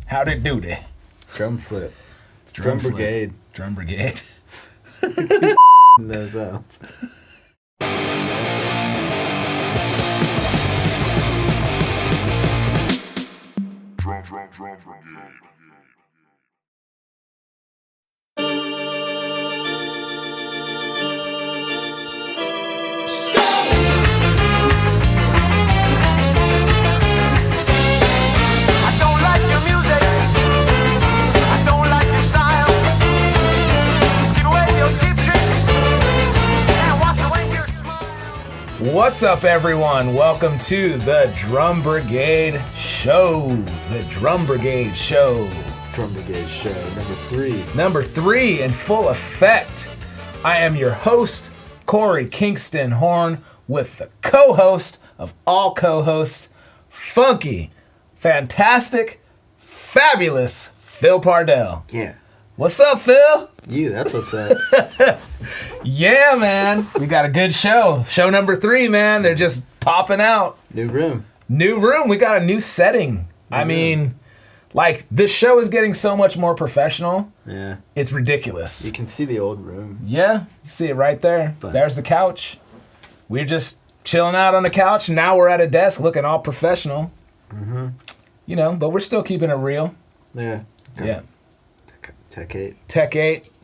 How'd it do there? Drum flip. Drum Brigade. Drum Brigade. Those up. Drum Brigade. What's up, everyone? Welcome to the Drum Brigade Show. The Drum Brigade Show. Drum Brigade Show, number 3. Number 3 in full effect. I am your host, Korey Kingston Horn, with the co-host of all co-hosts, funky, fantastic, fabulous Phil Pardell. Yeah. What's up, Phil? That's what's up. Yeah, man. We got a good show. Show number 3, man. They're just popping out. New room. We got a new setting. I mean, like, this show is getting so much more professional. Yeah. It's ridiculous. You can see the old room. Yeah, you see it right there. But there's the couch. We're just chilling out on the couch. Now we're at a desk looking all professional. Mm-hmm. You know, but we're still keeping it real. Yeah. Yeah. Tech 8.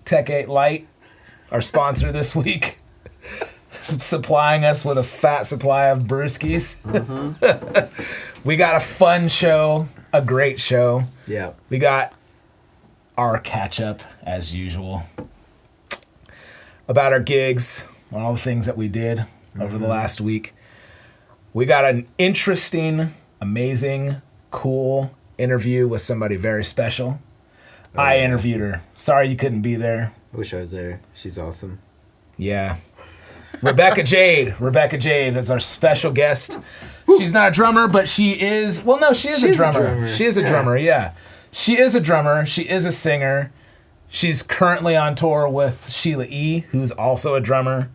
Tech 8 Lite, our sponsor this week, supplying us with a fat supply of brewskis. Mm-hmm. We got a fun show, a great show. Yeah. We got our catch-up, as usual, about our gigs, all the things that we did over the last week. We got an interesting, amazing, cool interview with somebody very special. I interviewed her. Sorry you couldn't be there. I wish I was there. She's awesome. Yeah. Rebecca Jade. Rebecca Jade, that's our special guest. She's not a drummer, but she is... Well, no, she's a drummer. She is a drummer, yeah. She is a drummer. She is a singer. She's currently on tour with Sheila E., who's also a drummer.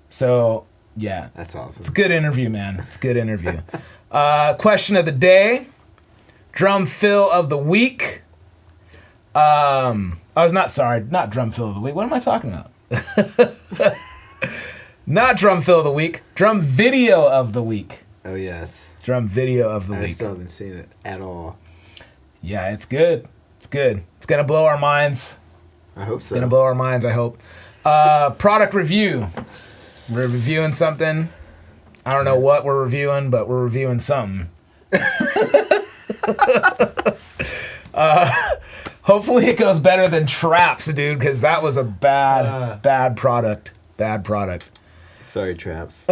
So, yeah. That's awesome. It's a good interview, man. It's a good interview. Question of the day. Drum fill of the week. Not drum fill of the week. What am I talking about? Not drum fill of the week. Drum video of the week. Oh, yes. Drum video of the week. I still haven't seen it at all. Yeah, it's good. It's good. It's going to blow our minds. I hope so. It's going to blow our minds, I hope. Product review. We're reviewing something. I don't know what we're reviewing, but we're reviewing something. Hopefully it goes better than Traps, dude, because that was a bad product. Bad product. Sorry, Traps.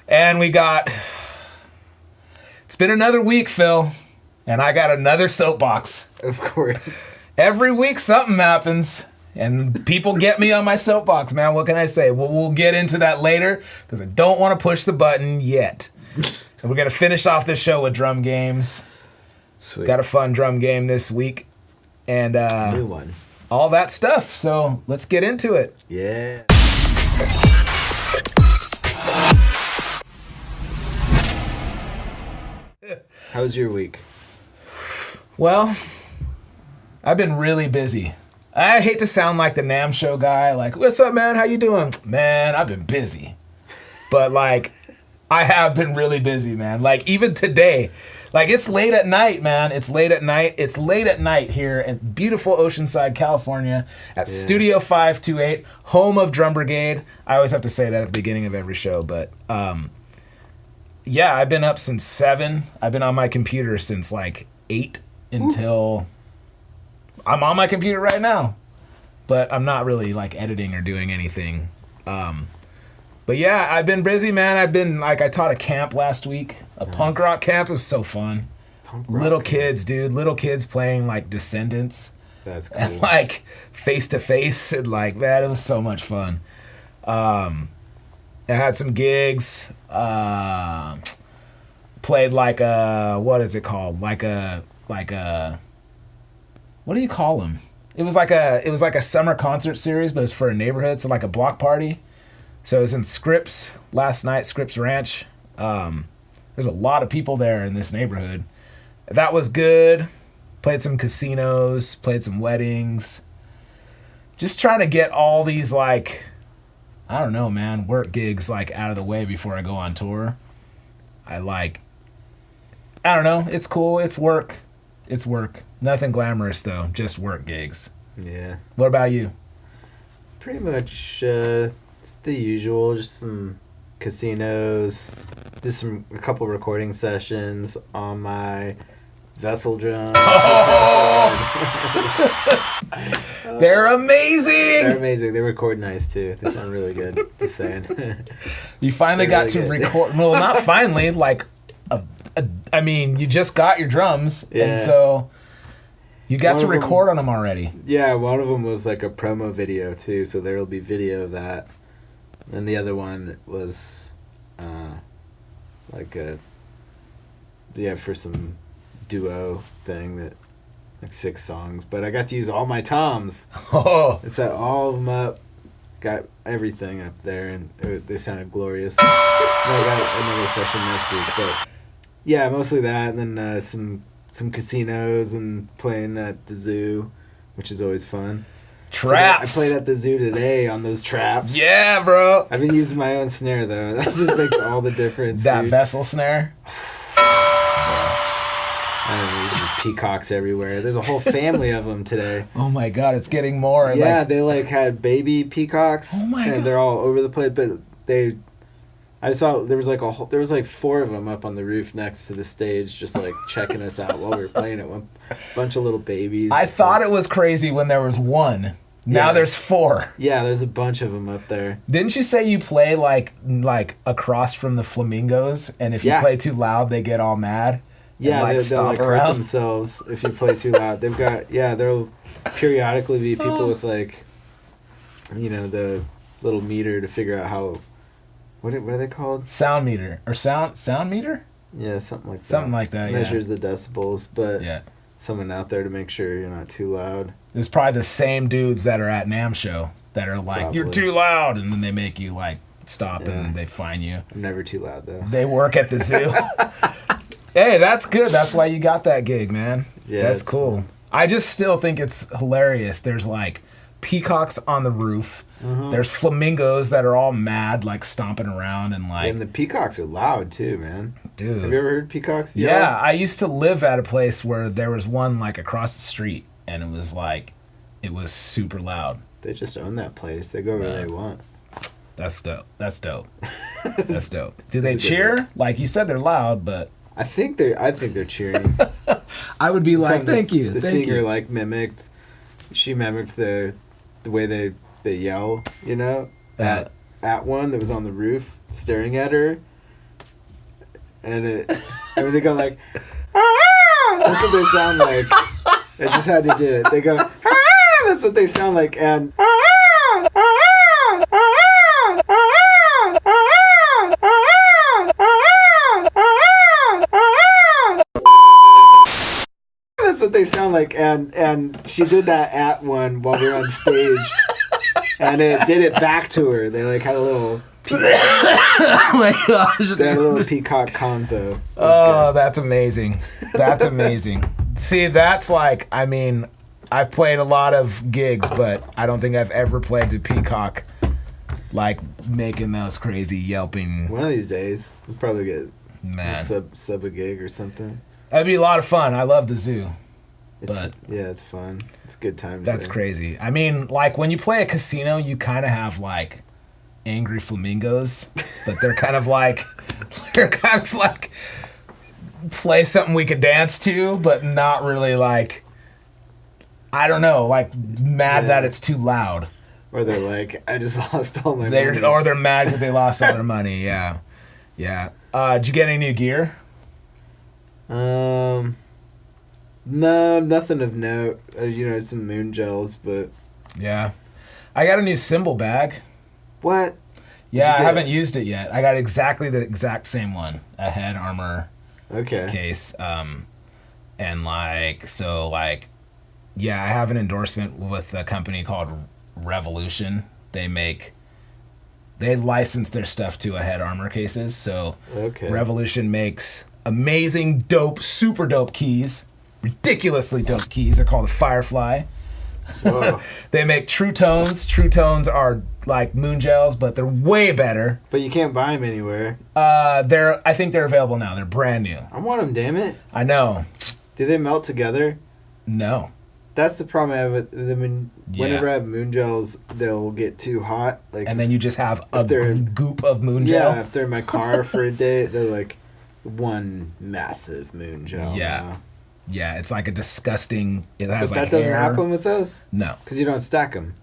And we got... It's been another week, Phil, and I got another soapbox. Of course. Every week something happens, and people get me on my soapbox, man. What can I say? We'll get into that later, because I don't want to push the button yet. And we're going to finish off this show with drum games. Sweet. Got a fun drum game this week. And new one. All that stuff. So let's get into it. Yeah. How was your week? Well, I've been really busy. I hate to sound like the NAMM show guy, like, what's up, man? How you doing? Man, I've been busy. But, like, I have been really busy, man. Like, even today, like, it's late at night, man. It's late at night. It's late at night here in beautiful Oceanside, California at Studio 528, home of Drum Brigade. I always have to say that at the beginning of every show, but, yeah, I've been up since 7. I've been on my computer since, like, 8 until... I'm on my computer right now, but I'm not really, like, editing or doing anything. But yeah, I've been busy, man. I taught a camp last week, a punk rock camp. It was so fun. Little kids, dude. Little kids playing, like, Descendants. That's cool. And, like, face to face. And, like, man, it was so much fun. I had some gigs. Played, like, what is it called? Like a, what do you call them? It was like a summer concert series, but it's for a neighborhood. So, like, a block party. So it was in Scripps last night, Scripps Ranch. There's a lot of people there in this neighborhood. That was good. Played some casinos, played some weddings. Just trying to get all these, like, I don't know, man, work gigs, like, out of the way before I go on tour. I don't know. It's cool. It's work. It's work. Nothing glamorous, though. Just work gigs. Yeah. What about you? Pretty much it's the usual. Just some casinos. Did a couple recording sessions on my vessel drums. They're amazing! They're amazing. They record nice, too. They sound really good. Just saying. You finally They're got really to good. record. Well, not finally. Like, I mean, you just got your drums, Yeah. and so you got One to of 'em- record on them already. Yeah, one of them was like a promo video, too, so there will be video of that. And the other one was for some duo thing that, like 6 songs. But I got to use all my toms. Oh, I set all of them up, got everything up there, and they sounded glorious. And I got another session next week, but yeah, mostly that, and then some casinos and playing at the zoo, which is always fun. traps. I played at the zoo today on those traps. Yeah, bro. I've been using my own snare though. That just makes all the difference. That dude. vessel snare. I don't know, there's just peacocks everywhere. There's a whole family of them today. Oh my god, it's getting more. Yeah, like, they like had baby peacocks. Oh my and God. they're all over the place. But I saw there was like 4 of them up on the roof next to the stage, just like checking us out while we were playing it. One bunch of little babies. I thought it was crazy when there was 1. Now Yeah. there's 4. Yeah, there's a bunch of them up there. Didn't you say you play like across from the flamingos, and if you Yeah. play too loud, they get all mad? Yeah, like, they'll stomp like hurt around? themselves if you play too loud. They've got there'll periodically be people with like, the little meter to figure out how. What are they called? Sound meter or sound meter? Yeah, something like that. Something like that. Yeah. Measures the decibels, but Yeah. someone out there to make sure you're not too loud. There's probably the same dudes that are at NAMM show that are like, "You're Probably. too loud," and then they make you like stop Yeah. and they fine you. I'm never too loud though. They work at the zoo. Hey, that's good. That's why you got that gig, man. Yeah, That's it's cool. fun. I just still think it's hilarious. There's like peacocks on the roof. Uh-huh. There's flamingos that are all mad, like stomping around and like, And the peacocks are loud too, man. dude. Have you ever heard peacocks yell? Yeah, I used to live at a place where there was one like across the street, and it was super loud. They just own that place. They go where Yeah. they want. That's dope. That's dope. That's dope. Do they That's a good cheer? word. Like you said, they're loud, but I think they're cheering. I would be like, Sometimes "Thank you, The thank singer you." like mimicked. She mimicked the way they yell. At one that was on the roof staring at her, and they go like, "Ah!" That's what they sound like. I just had to do it. They go, "Ah!" That's what they sound like, and "Ah! Ah! Ah! Ah! Ah! Ah! Ah! Ah! That's what they sound like, and she did that at one while we were on stage, and it did it back to her. They like had a little Oh my gosh. they had a little peacock convo. It was Oh, good. that's amazing. That's amazing. See, that's like, I mean, I've played a lot of gigs, but I don't think I've ever played to peacock, like making those crazy yelping. One of these days we'll probably get Man, sub a gig or something. that'd be a lot of fun. I love the zoo. It's But- it's fun. It's a good time. That's crazy. I mean, like when you play a casino, you kind of have like angry flamingos, but they're kind of like play something we could dance to, but not really like, I don't know, like mad Yeah. that it's too loud. Or they're like, I just lost all my money. They're mad because they lost all their money. Yeah, yeah. Did you get any new gear? No, nothing of note. Some moon gels, but Yeah, I got a new cymbal bag. what? Yeah, I get? haven't used it yet. I got exactly the exact same one, a head armor Okay. case. And yeah, I have an endorsement with a company called Revolution. They license their stuff to a head armor cases. So Okay. Revolution makes amazing, dope, super dope keys. ridiculously dope keys. They're called the Firefly. Whoa. They make True Tones. True Tones are like moon gels, but they're way better. But you can't buy them anywhere. I think they're available now. They're brand new. I want them, damn it. I know. Do they melt together? No. That's the problem I have with them. Yeah. Whenever I have moon gels, they'll get too hot. Like, And then you just have a goop of moon gel. Yeah, if they're in my car for a day, they're like one massive moon gel. Yeah. Now. Yeah, it's like a disgusting. It has But like that doesn't hair. happen with those? No. Because you don't stack them.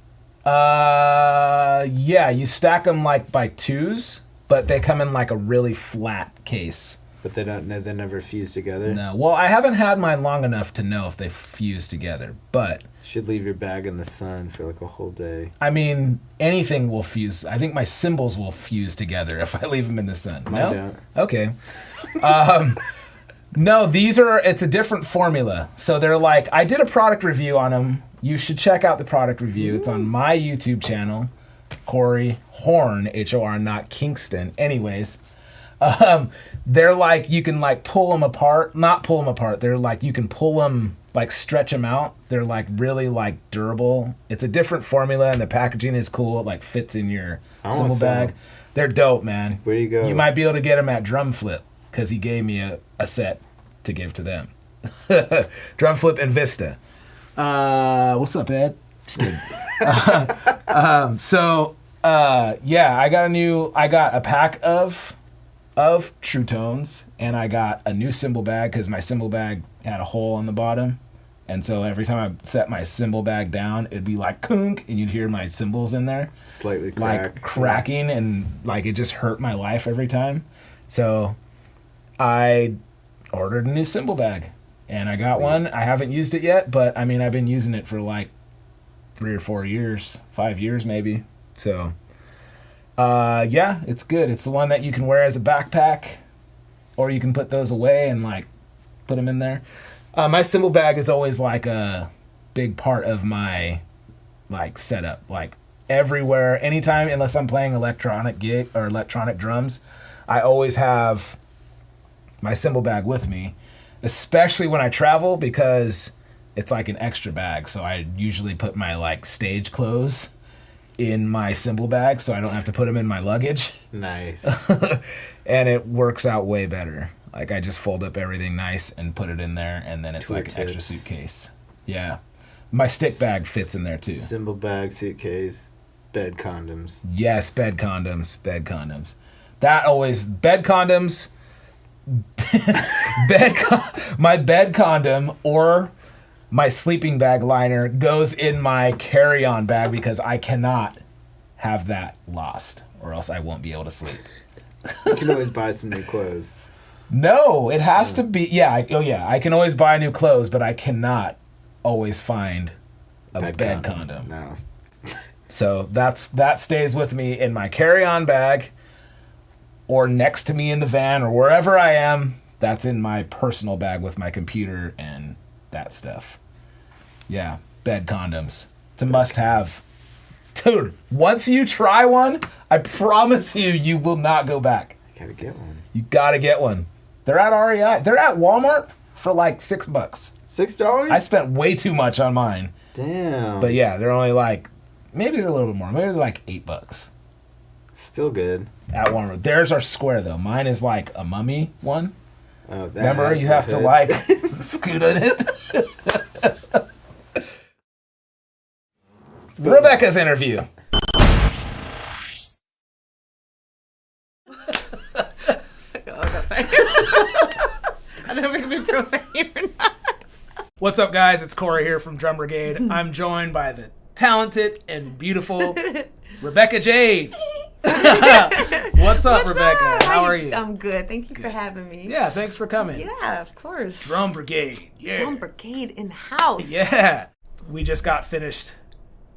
Yeah, you stack them like by twos, but they come in like a really flat case. But they never fuse together? No. Well, I haven't had mine long enough to know if they fuse together, but Should leave your bag in the sun for like a whole day. I mean, anything will fuse. I think my cymbals will fuse together if I leave them in the sun. Mine No? don't. Okay. No, it's a different formula. So they're like, I did a product review on them. You should check out the product review. It's on my YouTube channel, Korey Horn, H-O-R, not Kingston. Anyways, they're like, you can like pull them apart, not pull them apart. They're like, you can pull them, like stretch them out. They're like really like durable. It's a different formula and the packaging is cool. It like fits in your cymbal bag. They're dope, man. Where do you go? You might be able to get them at Drum Flip because he gave me a set to give to them. Drum Flip and Vista. What's up, Ed? Just kidding. Yeah, I got a pack of True Tones, and I got a new cymbal bag because my cymbal bag had a hole on the bottom, and so every time I set my cymbal bag down, it'd be like kunk, and you'd hear my cymbals in there Slightly like cracking, and like it just hurt my life every time. So I ordered a new cymbal bag, and I got one. I haven't used it yet, but I mean, I've been using it for like 3 or 4 years, 5 years maybe. So yeah, it's good. It's the one that you can wear as a backpack, or you can put those away and like put them in there. My cymbal bag is always like a big part of my like setup. Like everywhere, anytime, unless I'm playing electronic gig or electronic drums, I always have my cymbal bag with me, especially when I travel because it's like an extra bag. So I usually put my like stage clothes in my cymbal bag so I don't have to put them in my luggage. Nice. And it works out way better. Like I just fold up everything nice and put it in there, and then it's like an extra suitcase. Yeah. My stick bag fits in there too. Cymbal bag, suitcase, bed condoms. Yes, bed condoms. That always, bed condoms, my bed condom or my sleeping bag liner goes in my carry-on bag because I cannot have that lost, or else I won't be able to sleep. You can always buy some new clothes. No, it has to be. Yeah, I can always buy new clothes, but I cannot always find a bed condom. No. So that stays with me in my carry-on bag, or next to me in the van, or wherever I am. That's in my personal bag with my computer and that stuff. Yeah, bed condoms. It's a must-have. Dude, once you try one, I promise you will not go back. I gotta get one. You gotta get one. They're at REI. They're at Walmart for like $6. $6? I spent way too much on mine. Damn. But yeah, they're only like, maybe they're a little bit more. Maybe they're like $8 Still good. at Walmart. Theirs are square though. Mine is like a mummy one. Oh, that Remember, has you the have to hood. like scoot on it. Rebecca's interview. I don't know if it can be profane or not. What's up, guys? It's Korey here from Drum Brigade. I'm joined by the talented and beautiful Rebecca Jade. What's up, Rebecca? How are you? I'm good. Thank you for having me. Yeah, thanks for coming. Yeah, of course. Drum Brigade. Yeah. Drum Brigade in the house. Yeah. We just got finished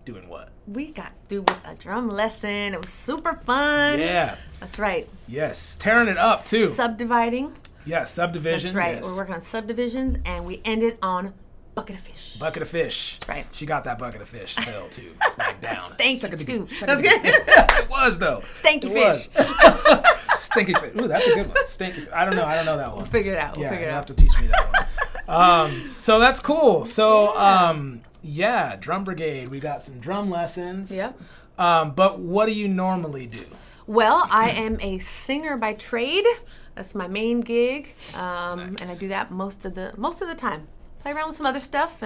doing what? We got through with a drum lesson. It was super fun. Yeah. That's right. Yes. Tearing it up, too. Subdividing. Yeah, subdivision. That's right. Yes. We're working on subdivisions, and we ended on bucket of fish. Bucket of fish. That's right. She got that bucket of fish filled, too. Like down. Stanky, too. It was, though. Stanky It fish. Stinky fish. Ooh, that's a good one. Stinky fish. I don't know that one. We'll figure it out. Yeah, We'll figure you it have out. to teach me that one. So that's cool. So, Drum Brigade. We got some drum lessons. Yep. But what do you normally do? Well, I am a singer by trade. That's my main gig, and I do that most of the time. Play around with some other stuff,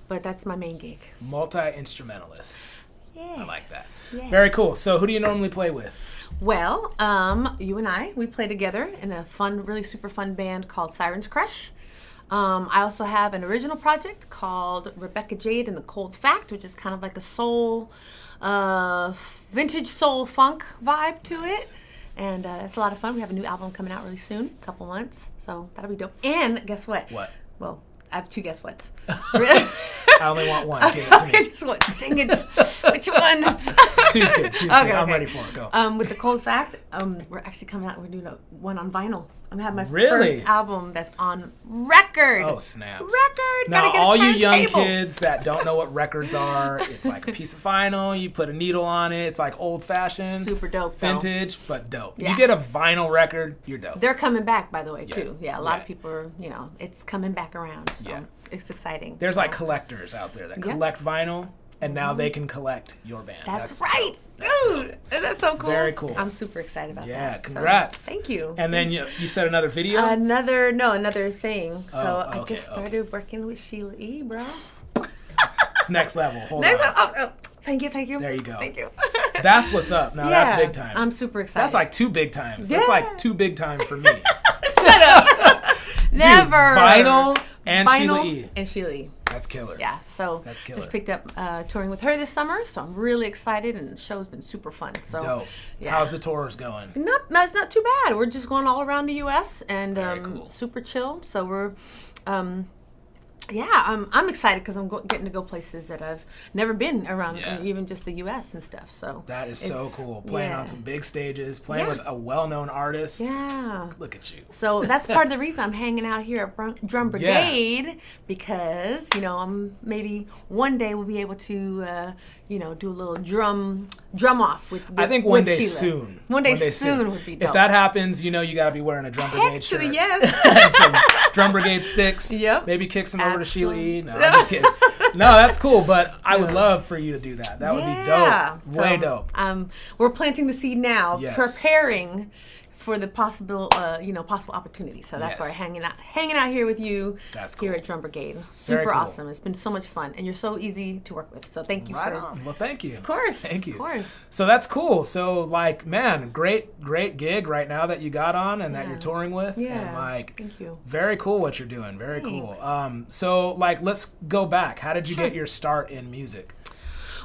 but that's my main gig. Multi-instrumentalist. Yes. I like that. Yes. Very cool. So who do you normally play with? Well, you and we play together in a fun, really super fun band called Sirens Crush. I also have an original project called Rebecca Jade and the Cold Fact, which is kind of like a soul, vintage soul funk vibe to it. And it's a lot of fun. We have a new album coming out really soon, a couple months. So that'll be dope. And guess what? What? Well, I have two guess whats. I only want one. Give it to me. Okay, just one. Dang it. Which one? Two's good. I'm ready for it. Go. With the Cold Fact, we're actually coming out. We're doing one on vinyl. I'm having my Really? first album that's on record. Oh, snaps. Record. Now, Gotta get a all you young turntable. kids that don't know what records are, it's like a piece of vinyl. You put a needle on it. It's like old-fashioned. Super dope, though. Vintage, but dope. Yeah. You get a vinyl record, you're dope. They're coming back, by the way, Yeah. too. Yeah, a lot Yeah. of people are, it's coming back around. So Yeah. it's exciting. There's like collectors out there that Yeah. collect vinyl, and now they can collect your band. That's dope. right. Dude, that's so cool. Very cool. I'm super excited about that. Yeah, So, congrats. thank you. And then you said another video? Another thing. So I okay, just started working with Sheila E., bro. It's next level. Hold on. Thank you. There you go. Thank you. That's what's up. Now that's big time. I'm super excited. That's like 2 big times. Yeah. That's like 2 big times for me. Never. Dude, vinyl and Sheila Vinyl E. and Sheila E. That's killer. Yeah, so That's killer. just picked up touring with her this summer, so I'm really excited, and the show's been super fun. So Dope. yeah. How's the tours going? It's not too bad. We're just going all around the U.S. and Very cool. super chill. So we're, I'm excited because I'm getting to go places that I've never been around, Yeah. Even just the U.S. and stuff. So That is so it's- cool. Playing yeah. on some big stages, playing Yeah. with a well-known artist. Yeah. Look at you. So that's part of the reason I'm hanging out here at Drum Brigade because I'm maybe one day we'll be able to do a little drum off with I think one with day Sheila. soon. One day soon would be dope. If that happens, you got to be wearing a Drum Brigade Heck to shirt. the yes. And some Drum Brigade sticks. Yep. Maybe kick some over to Sheila E. No, I'm Absolutely. just kidding. No, that's cool, but I would love for you to do that. That would be dope. Way So, dope. We're planting the seed now, Yes. preparing for the possible opportunity. So that's why Yes. we're hanging out here with you. That's here cool. at Drum Brigade. Super cool. awesome. It's been so much fun, and you're so easy to work with. So thank you Right for. on. Well, thank you. Of course. Thank you. Of course. So that's cool. So man, great gig right now that you got on and that Yeah. you're touring with. Yeah. And Thank you. very cool what you're doing. Very Thanks. cool. So let's go back. How did you get your start in music?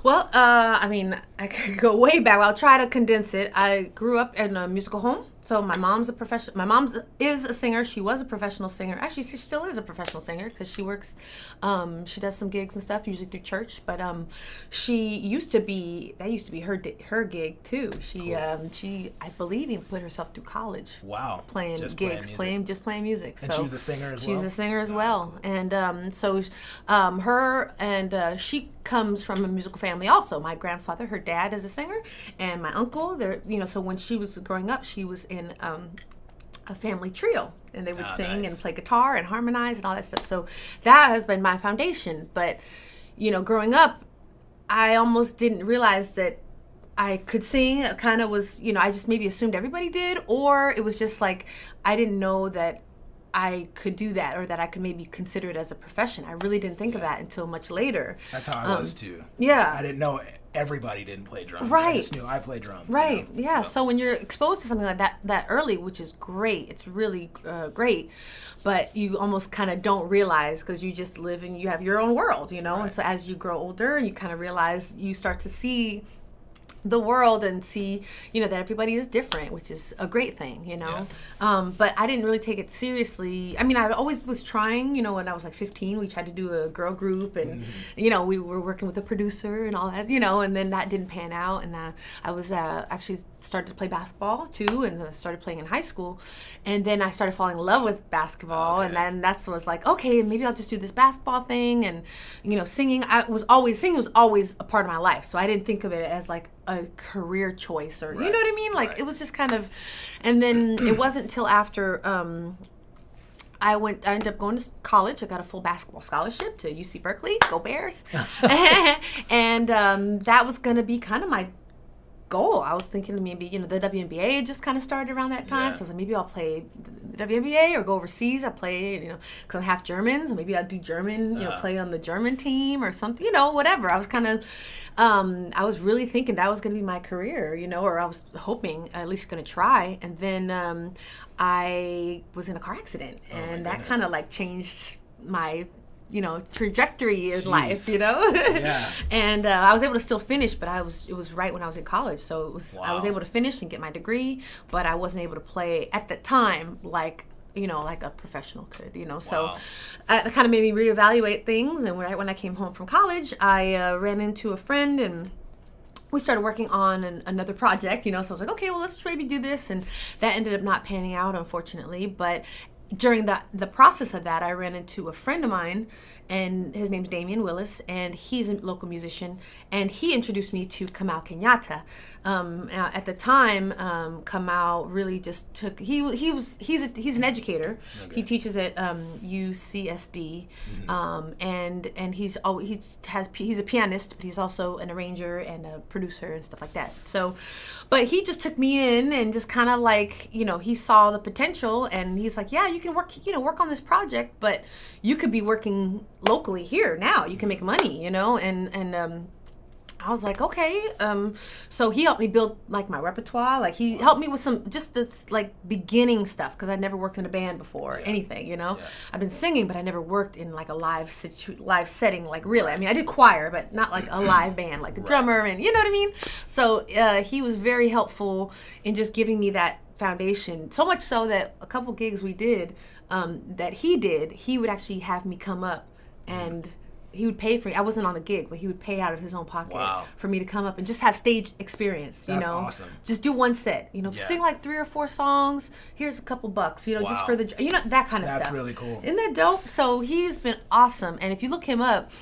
Well, I could go way back. I'll try to condense it. I grew up in a musical home. So my mom's my mom is a singer. She was a professional singer. Actually, she still is a professional singer because she works, she does some gigs and stuff, usually through church. But she used to be her gig too. She I believe even put herself through college. Wow. Playing Just gigs, playing music. And so she was a singer as well? She's a singer as well. And so her and she comes from a musical family also. My grandfather, her dad is a singer, and my uncle, so when she was growing up, she was in a family trio, and they would sing nice. and play guitar and harmonize and all that stuff. So that has been my foundation. But growing up, I almost didn't realize that I could sing. It kind of was, I just maybe assumed everybody did, or it was just like I didn't know that I could do that, or that I could maybe consider it as a profession. I really didn't think of that until much later. That's how I was too. Yeah. I didn't know everybody didn't play drums. I Right. just knew I played drums. Right. Yeah. So when you're exposed to something like that early, which is great, it's really great, but you almost kind of don't realize because you just live and you have your own world, Right. And so as you grow older, you kind of realize you start to see the world and see that everybody is different, which is a great thing, but I didn't really take it seriously. I always was trying, when I was like 15, we tried to do a girl group, and we were working with a producer and all that, and then that didn't pan out, and I was actually started to play basketball too, and I started playing in high school, and then I started falling in love with basketball, and then was like, okay, maybe I'll just do this basketball thing, and singing was always a part of my life, so I didn't think of it as like a career choice, or you know what I mean, like it was just kind of, and then it wasn't until after I ended up going to college. I got a full basketball scholarship to UC Berkeley. Go Bears. And that was going to be kind of my goal. I was thinking maybe, the WNBA just kind of started around that time. So I was like, maybe I'll play the WNBA or go overseas. I play, because I'm half German. So maybe I'll do German, play on the German team or something, whatever. I was kind of, I was really thinking that was going to be my career, or I was hoping at least going to try. And then I was in a car accident, and that kind of like changed my trajectory in life, Yeah. And I was able to still finish, but it was right when I was in college. So I was able to finish and get my degree, but I wasn't able to play at the time like a professional could, So that kind of made me reevaluate things. And when I came home from college, I ran into a friend, and we started working on another project, so I was like, okay, well, let's maybe do this. And that ended up not panning out, unfortunately. But during the process of that, I ran into a friend of mine, and his name's Damian Willis, and he's a local musician, and he introduced me to Kamau Kenyatta. Now, at the time, Kamau really just took. He's an educator. Okay. He teaches at UCSD, and he's a pianist, but he's also an arranger and a producer and stuff like that. So, but he just took me in and just kind of like, he saw the potential, and he's like, yeah, you can work on this project, but you could be working locally here now. You can make money, and I was like, okay. So he helped me build like my repertoire. Like he helped me with some just this like beginning stuff, because I'd never worked in a band before or anything. I've been singing, but I never worked in like a live setting. Like really, I mean, I did choir, but not like a live band, like a drummer, and you know what I mean. So he was very helpful in just giving me that foundation. So much so that a couple gigs we did, he would actually have me come up, and he would pay for me. I wasn't on the gig, but he would pay out of his own pocket for me to come up and just have stage experience. That's awesome. Just do one set. Sing like 3 or 4 songs. Here's a couple bucks. Just for the that kind of stuff. That's really cool. Isn't that dope? So he's been awesome, and if you look him up,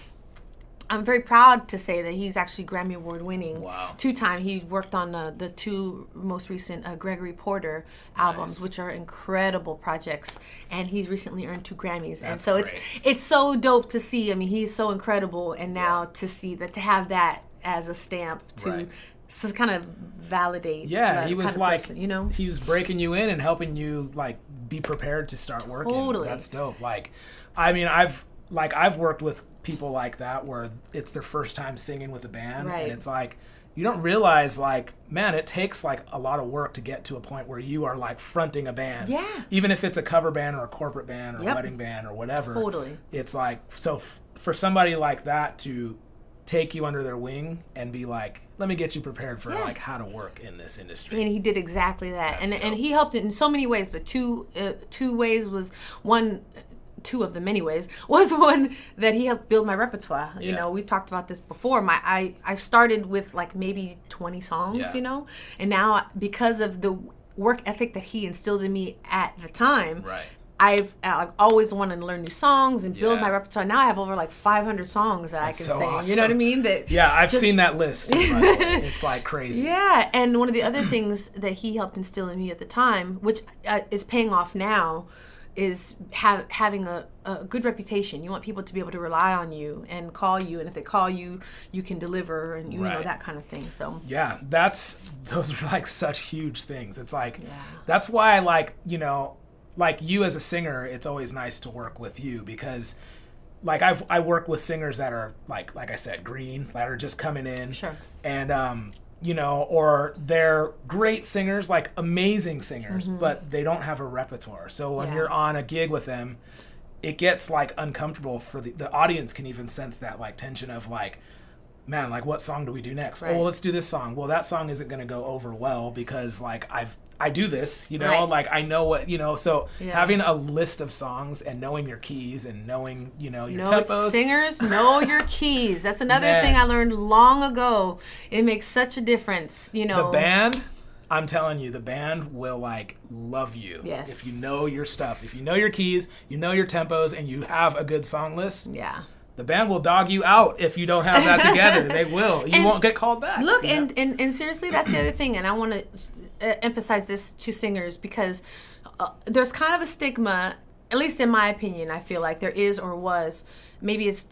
I'm very proud to say that he's actually Grammy Award winning. Wow. 2-time. He worked on the 2 most recent Gregory Porter albums, which are incredible projects. And he's recently earned 2 Grammys. And so it's so dope to see. I mean, he's so incredible. And now to see that, to have that as a stamp to kind of validate. Yeah, he was like, person, he was breaking you in and helping you like be prepared to start working. Totally. That's dope. Like, I mean, I've worked with people like that where it's their first time singing with a band, and it's like you don't realize, like, man, it takes like a lot of work to get to a point where you are like fronting a band, even if it's a cover band or a corporate band or a wedding band or whatever. Totally. It's like, so for somebody like that to take you under their wing and be like, let me get you prepared for like how to work in this industry. And he did exactly that. And he helped it in so many ways, but two ways was one. 2 of the many ways was one that he helped build my repertoire. We've talked about this before. I've started with like maybe 20 songs, and now because of the work ethic that he instilled in me at the time, I've always wanted to learn new songs and build my repertoire. Now I have over like 500 songs that I can sing. Awesome. You know what I mean? I've seen that list. By the way. It's like crazy. Yeah, and one of the other things that he helped instill in me at the time, which is paying off now, is having a good reputation. You want people to be able to rely on you and call you, and if they call you, you can deliver, and you know, that kind of thing. So those are like such huge things. It's like that's why, like, like you as a singer, it's always nice to work with you, because like I work with singers that are like I said, green, that are just coming in, and or they're great singers, like amazing singers, but they don't have a repertoire. So when you're on a gig with them, it gets like uncomfortable for the audience can even sense that like tension of like, man, like what song do we do next? Oh, well, let's do this song. Well, that song isn't going to go over well because like I do this, like I know what, so having a list of songs and knowing your keys and knowing, your tempos. Singers know your keys. That's another thing I learned long ago. It makes such a difference, The band, I'm telling you, the band will like love you. Yes. If you know your stuff, if you know your keys, you know your tempos, and you have a good song list. Yeah. The band will dog you out if you don't have that together. They will. You won't get called back. Look, and seriously, that's the other thing, and I want to emphasize this to singers, because there's kind of a stigma at least in my opinion, I feel like there is or was. Maybe it's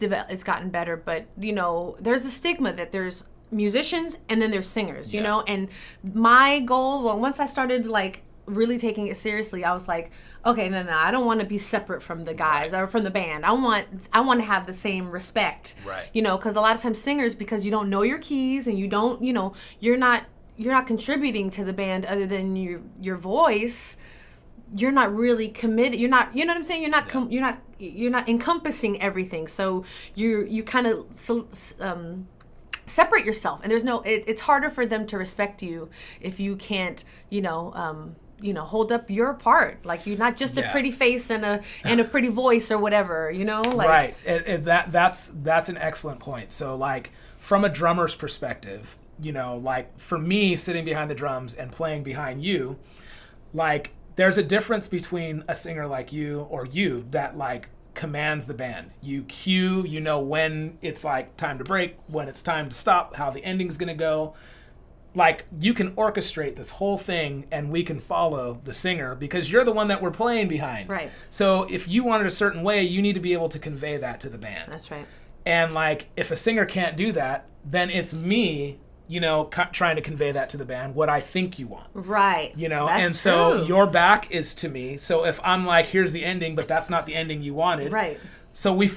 gotten better, but there's a stigma that there's musicians and then there's singers, and my goal, well, once I started like really taking it seriously, I was like, okay, no, I don't want to be separate from the guys or from the band. I want to have the same respect, right? Because a lot of times singers, because you don't know your keys and you don't, you're not contributing to the band other than your voice. You're not really committed. You're not, you know what I'm saying? You're not encompassing everything. So you kind of separate yourself, and it's harder for them to respect you if you can't, hold up your part. Like, you're not just a pretty face and a pretty voice or whatever, like. Right. And that's an excellent point. So like from a drummer's perspective, like for me sitting behind the drums and playing behind you, like there's a difference between a singer like you or you that like commands the band. You cue, when it's like time to break, when it's time to stop, how the ending's going to go. Like, you can orchestrate this whole thing and we can follow the singer because you're the one that we're playing behind. Right. So if you want it a certain way, you need to be able to convey that to the band. That's right. And like, if a singer can't do that, then it's me, trying to convey that to the band, what I think you want. Right. That's and so true. Your back is to me. So if I'm like, here's the ending, but that's not the ending you wanted. Right. So we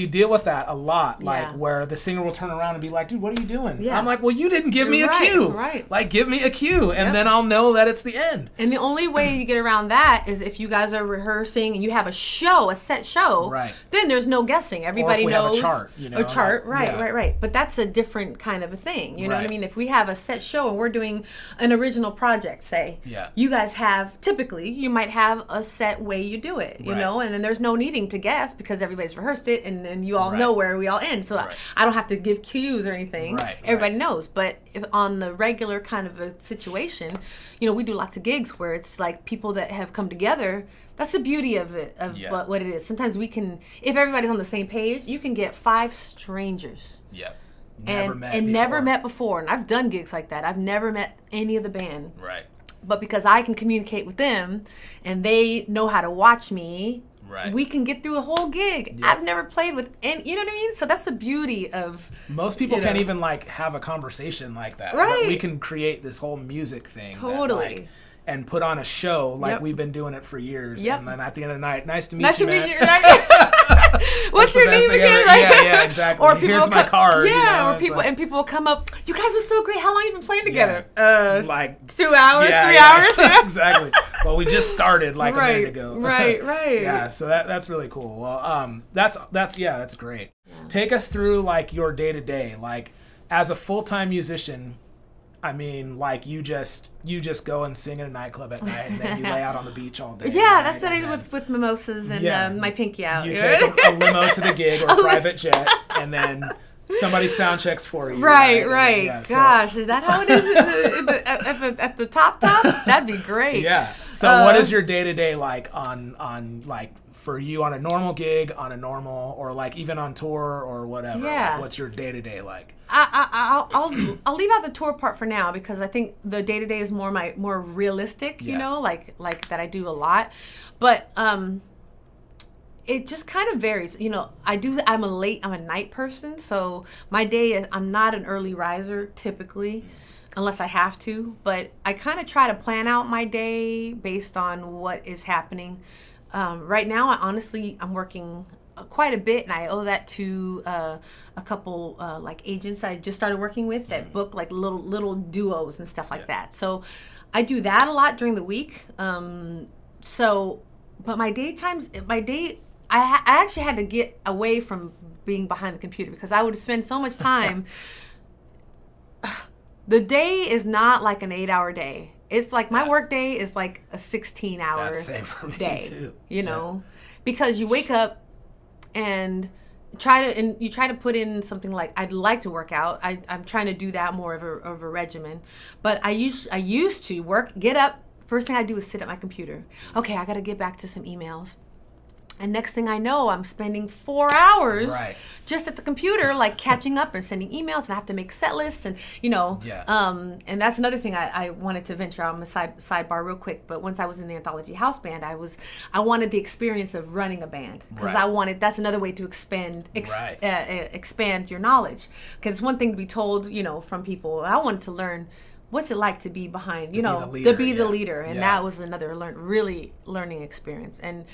deal with that a lot, like where the singer will turn around and be like, dude, what are you doing? Yeah. I'm like, well, you didn't give me a cue. Right. Like, give me a cue, and then I'll know that it's the end. And the only way you get around that is if you guys are rehearsing and you have a set show. Right. Then there's no guessing. Everybody or if we knows. have a chart, A chart, like, right. But that's a different kind of a thing. You know what I Right. mean? If we have a set show and we're doing an original project, say, Yeah. you guys typically, you might have a set way you do it, Right. and then there's no needing to guess because everybody's rehearsed it. And then you all Right. know where we all end. So I don't have to give cues or anything. Right, Everybody knows. But if on the regular kind of a situation, we do lots of gigs where it's like people that have come together. That's the beauty of it, what it is. Sometimes we can, if everybody's on the same page, you can get 5 strangers. Yep. Never met before. And I've done gigs like that. I've never met any of the band. Right. But because I can communicate with them and they know how to watch me, right. we can get through a whole gig. Yep. I've never played with any, you know what I mean? So that's the beauty of... Most people can't even, like, have a conversation like that. Right. But we can create this whole music thing. Totally. That, like, and put on a show like Yep. we've been doing it for years. Yep. And then at the end of the night, nice to meet Nice you, to man. meet you. Right? What's your name again? Right? Yeah, exactly. Or people Here's my card. Yeah, it's or people will come up. You guys were so great. How long have you been playing together? Like 2 hours, yeah, 3 yeah, hours. Exactly. Well, we just started like a minute ago. Right. Yeah, so that's really cool. Well, that's great. Yeah. Take us through like your day to day, like as a full-time musician. I mean, like you just go and sing in a nightclub at night, and then you lay out on the beach all day. Yeah, that's what I do with mimosas and my pinky out. You take a limo to the gig or a private jet, and then somebody sound checks for you. Right. Yeah, Gosh, is that how it is at the top? That'd be great. Yeah. So what is your day to day like on like for you on a normal gig, on a normal, or like even on tour or whatever? Yeah. Like, what's your day to day like? I'll leave out the tour part for now because I think the day to day is more realistic, like that I do a lot, but it just kind of varies. I'm a night person, so my day I'm not an early riser typically, unless I have to, but I kind of try to plan out my day based on what is happening. Right now, I'm working quite a bit, and I owe that to a couple like agents I just started working with that book like little duos and stuff like that. So I do that a lot during the week. But my I actually had to get away from being behind the computer because I would spend so much time. The day is not like an 8-hour day. It's like my work day is like a 16-hour day. Too. Because you wake up and you try to put in something like I'd like to work out. I'm trying to do that more of a regimen. But I used to get up. First thing I do is sit at my computer. Okay, I got to get back to some emails. And next thing I know, I'm spending 4 hours just at the computer, like catching up and sending emails, and I have to make set lists, and and that's another thing I wanted to venture out on a sidebar real quick. But once I was in the Anthology House Band, I wanted the experience of running a band, because that's another way to expand your knowledge. Because it's one thing to be told, from people. I wanted to learn what's it like to be behind, to be the leader. And that was another really learning experience. And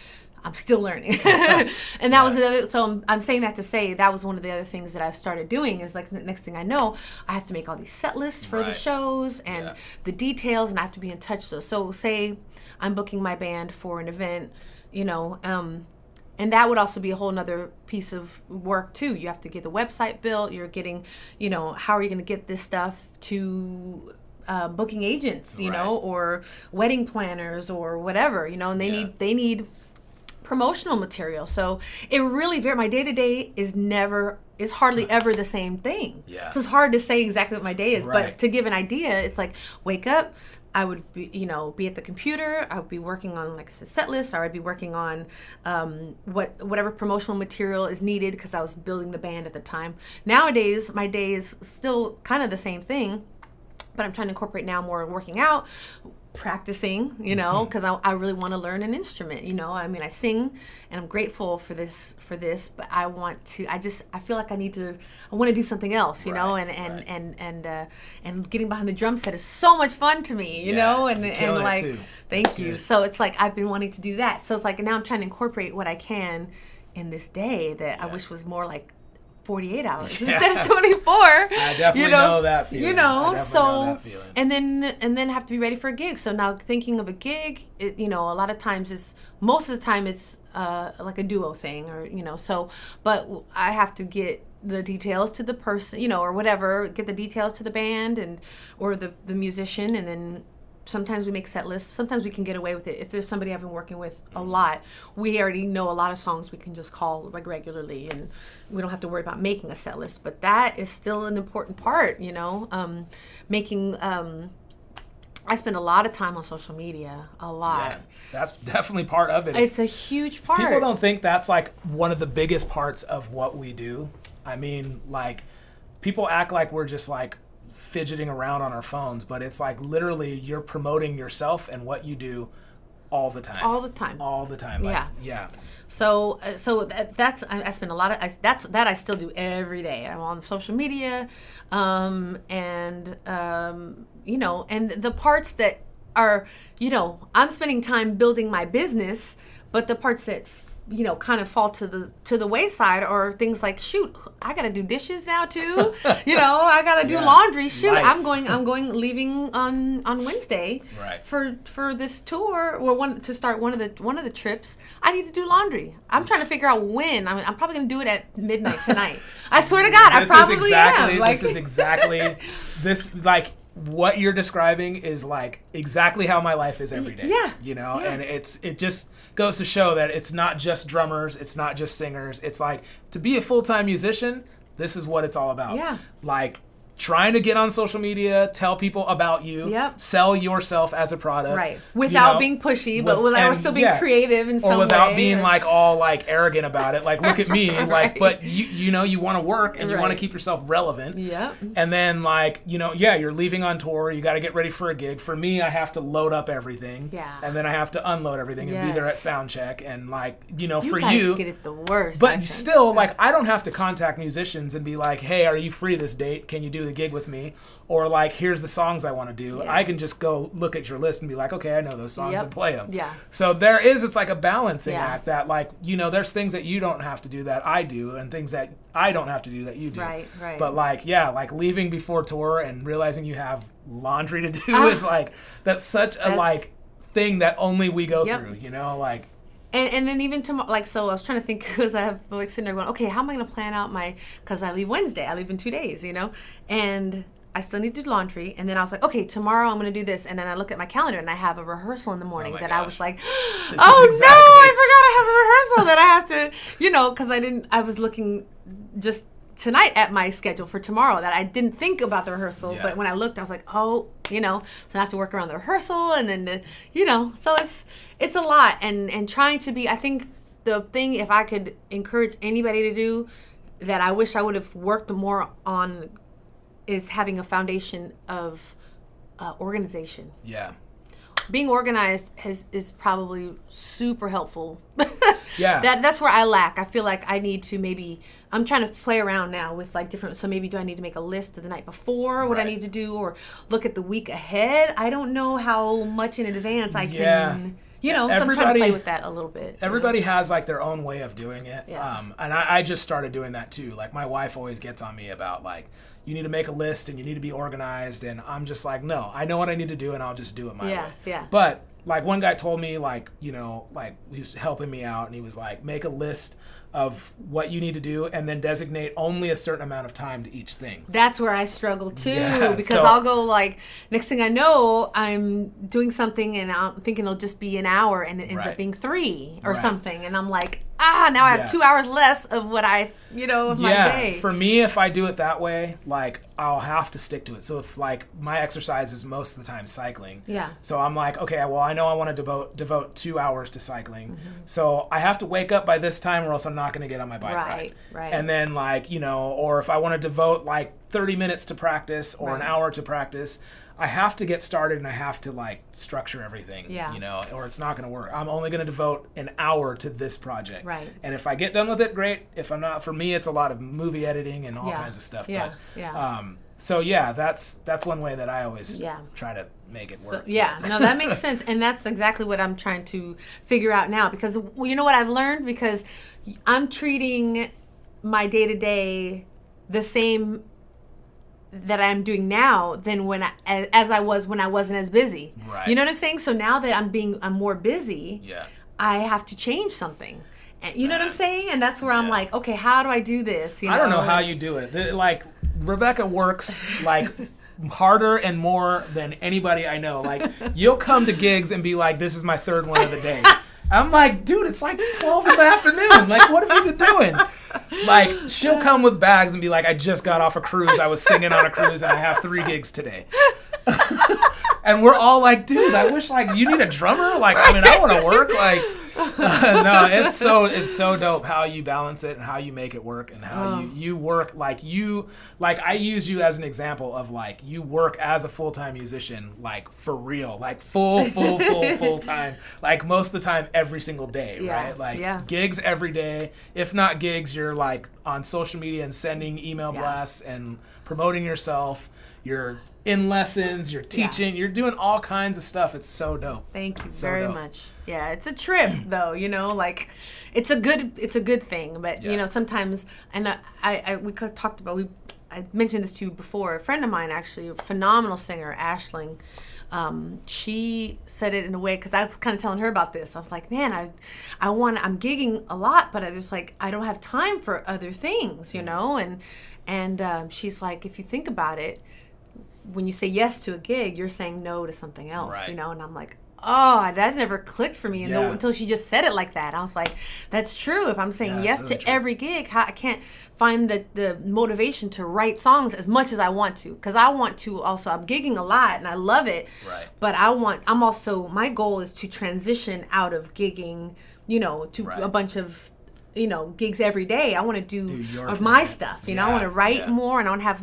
I'm still learning. And that was another, so I'm saying that to say that was one of the other things that I started doing is like the next thing I know, I have to make all these set lists for the shows and the details, and I have to be in touch. So say I'm booking my band for an event, and that would also be a whole nother piece of work too. You have to get the website built. You're getting, how are you going to get this stuff to booking agents, or wedding planners or whatever, and they need promotional material. So it really my day-to-day is hardly ever the same thing. So it's hard to say exactly what my day is, but to give an idea, it's like wake up, I would be at the computer, I would be working on like a set list, or I'd be working on whatever promotional material is needed, because I was building the band at the time. Nowadays my day is still kind of the same thing, but I'm trying to incorporate now more working out, practicing, because I really want to learn an instrument. I sing, and I'm grateful for this, but I feel like I want to do something else, and getting behind the drum set is so much fun to me, and like, thank you. So it's like, I've been wanting to do that. So it's like, now I'm trying to incorporate what I can in this day that I wish was more like 48 hours instead of 24. I definitely know that feeling. And then have to be ready for a gig. So now thinking of a gig, a lot of times most of the time it's like a duo thing, or but I have to get the details to the person, or whatever, get the details to the band or the musician, and then sometimes we make set lists. Sometimes we can get away with it. If there's somebody I've been working with a lot, we already know a lot of songs we can just call like regularly, and we don't have to worry about making a set list. But that is still an important part, making. I spend a lot of time on social media, a lot. Yeah, that's definitely part of it. It's a huge part. People don't think that's like one of the biggest parts of what we do. I mean, like, people act like we're just like fidgeting around on our phones, but it's like literally you're promoting yourself and what you do all the time. Like, yeah. So that's I spend a lot of that I still do every day. I'm on social media, and the parts that are, I'm spending time building my business, but the parts that kind of fall to the wayside, or things like, shoot, I gotta do dishes now too. I gotta do laundry. Shoot, life. I'm leaving on Wednesday for this tour. Well, to start one of the trips. I need to do laundry. I'm trying to figure out when. I'm probably gonna do it at midnight tonight. I swear to God, I probably am. This is exactly this, like, what you're describing is like exactly how my life is every day. And it just goes to show that it's not just drummers, it's not just singers. It's like, to be a full-time musician, this is what it's all about. Like, trying to get on social media, tell people about you, sell yourself as a product. Without being pushy, but without still being creative in some way. Or without being like all like arrogant about it. Like, look at me. Like, but you want to work, and you want to keep yourself relevant. And then like, you're leaving on tour, you got to get ready for a gig. For me, I have to load up everything. And then I have to unload everything and be there at sound check. And like, for you get it the worst. But still, like, I don't have to contact musicians and be like, hey, are you free this date? Can you do the gig with me? Or like, here's the songs I want to do. I can just go look at your list and be like, okay, I know those songs, and play them. So it's like a balancing act that, like, there's things that you don't have to do that I do, and things that I don't have to do that you do. But like, like leaving before tour and realizing you have laundry to do is like, that's such a like thing that only we go through, like. And then even tomorrow, like, so I was trying to think, because I have like sitting there going, okay, how am I going to plan out because I leave Wednesday, I leave in 2 days, and I still need to do laundry. And then I was like, okay, tomorrow I'm going to do this. And then I look at my calendar, and I have a rehearsal in the morning I was like, I forgot I have a rehearsal that I have to, because I was looking just tonight at my schedule for tomorrow that I didn't think about the rehearsal. But when I looked, I was like, so I have to work around the rehearsal, and then, so it's a lot, and trying to be, I think the thing, if I could encourage anybody to do, that I wish I would have worked more on is having a foundation of organization. Yeah. Being organized is probably super helpful. Yeah. That's where I lack. I feel like I need to I'm trying to play around now with like different, so maybe do I need to make a list of the night before, what I need to do, or look at the week ahead? I don't know how much in advance I can, so I'm trying to play with that a little bit. Everybody has like their own way of doing it. Yeah. And I just started doing that too. Like my wife always gets on me about like, you need to make a list and you need to be organized. And I'm just like, no, I know what I need to do and I'll just do it my way. Yeah. But like one guy told me like, like he was helping me out and he was like, make a list of what you need to do and then designate only a certain amount of time to each thing. That's where I struggle too, because so, I'll go like, next thing I know, I'm doing something and I'm thinking it'll just be an hour and it ends up being 3 or something. And I'm like, now I have 2 hours less of what of my day. For me, if I do it that way, like I'll have to stick to it. So if like my exercise is most of the time cycling. Yeah. So I'm like, okay, well I know I want to devote 2 hours to cycling. So I have to wake up by this time or else I'm not going to get on my bike ride. Right. And then like, or if I want to devote like 30 minutes to practice or an hour to practice, I have to get started and I have to like structure everything, or it's not going to work. I'm only going to devote an hour to this project. Right. And if I get done with it, great. If I'm not, for me, it's a lot of movie editing and all kinds of stuff. Yeah. So that's one way that I always try to make it work. No, that makes sense. And that's exactly what I'm trying to figure out now, because you know what I've learned? Because I'm treating my day-to-day the same that I'm doing now than as I was when I wasn't as busy. Right. You know what I'm saying? So now that I'm more busy, I have to change something. And you know what I'm saying? And that's where I'm like, okay, how do I do this? I don't know how you do it. Like Rebecca works like harder and more than anybody I know. Like you'll come to gigs and be like, this is my third one of the day. I'm like, dude, it's like 12 in the afternoon. Like, what have you been doing? Like, she'll come with bags and be like, I just got off a cruise. I was singing on a cruise and I have 3 gigs today. And we're all like, dude, I wish like you need a drummer. Like, I mean, I want to work. Like, no, it's so dope how you balance it and how you make it work and how you work. Like I use you as an example of like you work as a full-time musician, like for real, like full time, like most of the time every single day, right? Like gigs every day. If not gigs, you're like on social media and sending email blasts and promoting yourself. You're in lessons, you're teaching, you're doing all kinds of stuff. It's so dope. Thank you very much. Yeah, it's a trip though, like it's a good thing, but sometimes, and I mentioned this to you before. A friend of mine, actually, a phenomenal singer, Ashling, she said it in a way, because I was kind of telling her about this. I was like, man, I'm gigging a lot, but I don't have time for other things, and she's like, if you think about it, when you say yes to a gig, you're saying no to something else, and I'm like, oh, that never clicked for me until she just said it like that. I was like, that's true. If I'm saying yes to every gig, I can't find the motivation to write songs as much as I want to, because I want to also, I'm gigging a lot and I love it, right? But I'm also, my goal is to transition out of gigging, to a bunch of gigs every day. I want to do of my stuff, I want to write more, and I want to have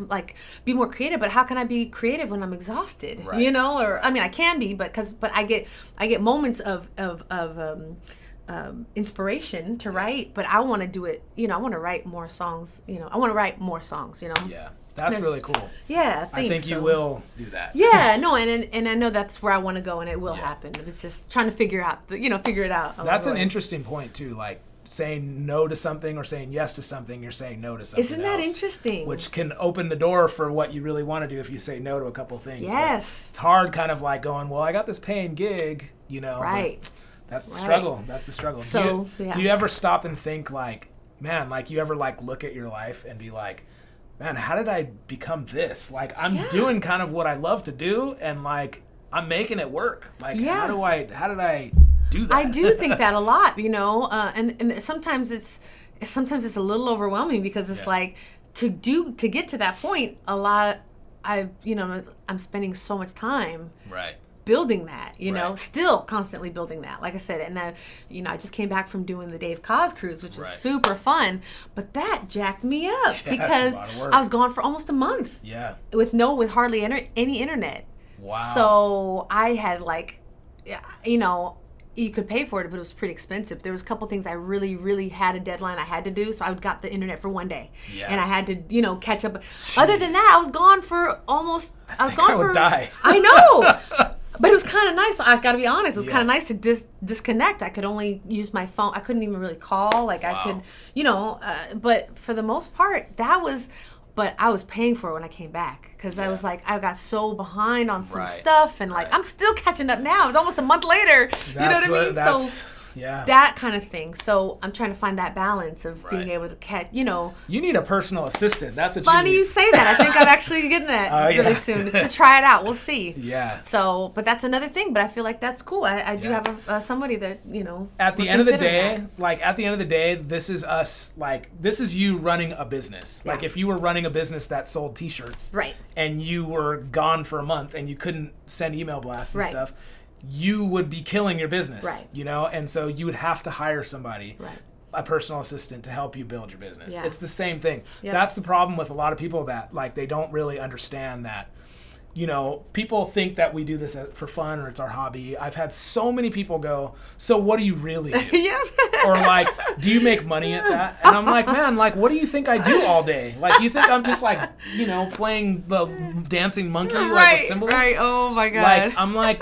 be more creative. But how can I be creative when I'm exhausted? Right. Or I mean, I can be, but I get moments of inspiration to write. But I want to do it. I want to write more songs. I want to write more songs. Yeah. That's really cool. Yeah, I think you will do that. Yeah, no, and I know that's where I want to go, and it will happen. It's just trying to figure it out. That's an interesting point too. Like, saying no to something or saying yes to something, you're saying no to something. Isn't that else, interesting? Which can open the door for what you really want to do if you say no to a couple things. Yes. But it's hard kind of like going, well, I got this paying gig, Right. That's the struggle. That's the struggle. So, do you ever stop and think like, man, like you ever like look at your life and be like, man, how did I become this? Like I'm doing kind of what I love to do and like I'm making it work. Like how did I do that? I do think that a lot, and sometimes it's a little overwhelming, because it's like to get to that point, I'm spending so much time building that, you know, Right. still constantly building that. Like I said, and you know, I just came back from doing the Dave Koz cruise, which was Right. super fun, but that jacked me up Yeah, it's a because lot of work. I was gone for almost a month Yeah. with hardly any internet. Wow. So I had like, you know, you could pay for it, but it was pretty expensive. There was a couple things I really, really had a deadline I had to do, so I got the internet for one day, Yeah. and I had to, you know, catch up. Other than that, I was gone for almost. I was gone I would for. die. I know, but it was kind of nice. I got to be honest, it was Yeah. kind of nice to disconnect. I could only use my phone. I couldn't even really call. Like I could, you know, but for the most part, that was. But I was paying for it when I came back because I was like, I got so behind on some Right. stuff, and like Right. I'm still catching up now. It's almost a month later. You know what I mean? That's, yeah. That kind of thing. So I'm trying to find that balance of being Right. able to catch, you know. You need a personal assistant. That's what Funny you you need. say that. I think I'm actually getting that Oh, yeah. really soon to try it out. We'll see. Yeah. So, but that's another thing. But I feel like that's cool. I do Yeah. have somebody that, you know. At the we're end of the considering day, like at the end of the day, this is us. Like this is you running a business. Like Yeah. if you were running a business that sold T-shirts, Right. and you were gone for a month and you couldn't send email blasts and Right. stuff, you would be killing your business. Right. You know, and so you would have to hire somebody. Right. A personal assistant to help you build your business. Yeah. It's the same thing. Yep. That's the problem with a lot of people that like they don't really understand that. You know, people think that we do this for fun or it's our hobby. I've had so many people go, "So what do you really do?" Yeah. Or like, "Do you make money at that?" And I'm like, "Man, like what do you think I do all day? Like you think I'm just like, you know, playing the dancing monkey like with cymbals?" Right. Oh my God. Like I'm like,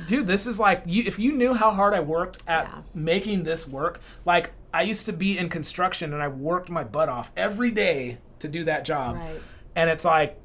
dude, this is like if you knew how hard I worked at Yeah. making this work. Like I used to be in construction and I worked my butt off every day to do that job. Right. And it's like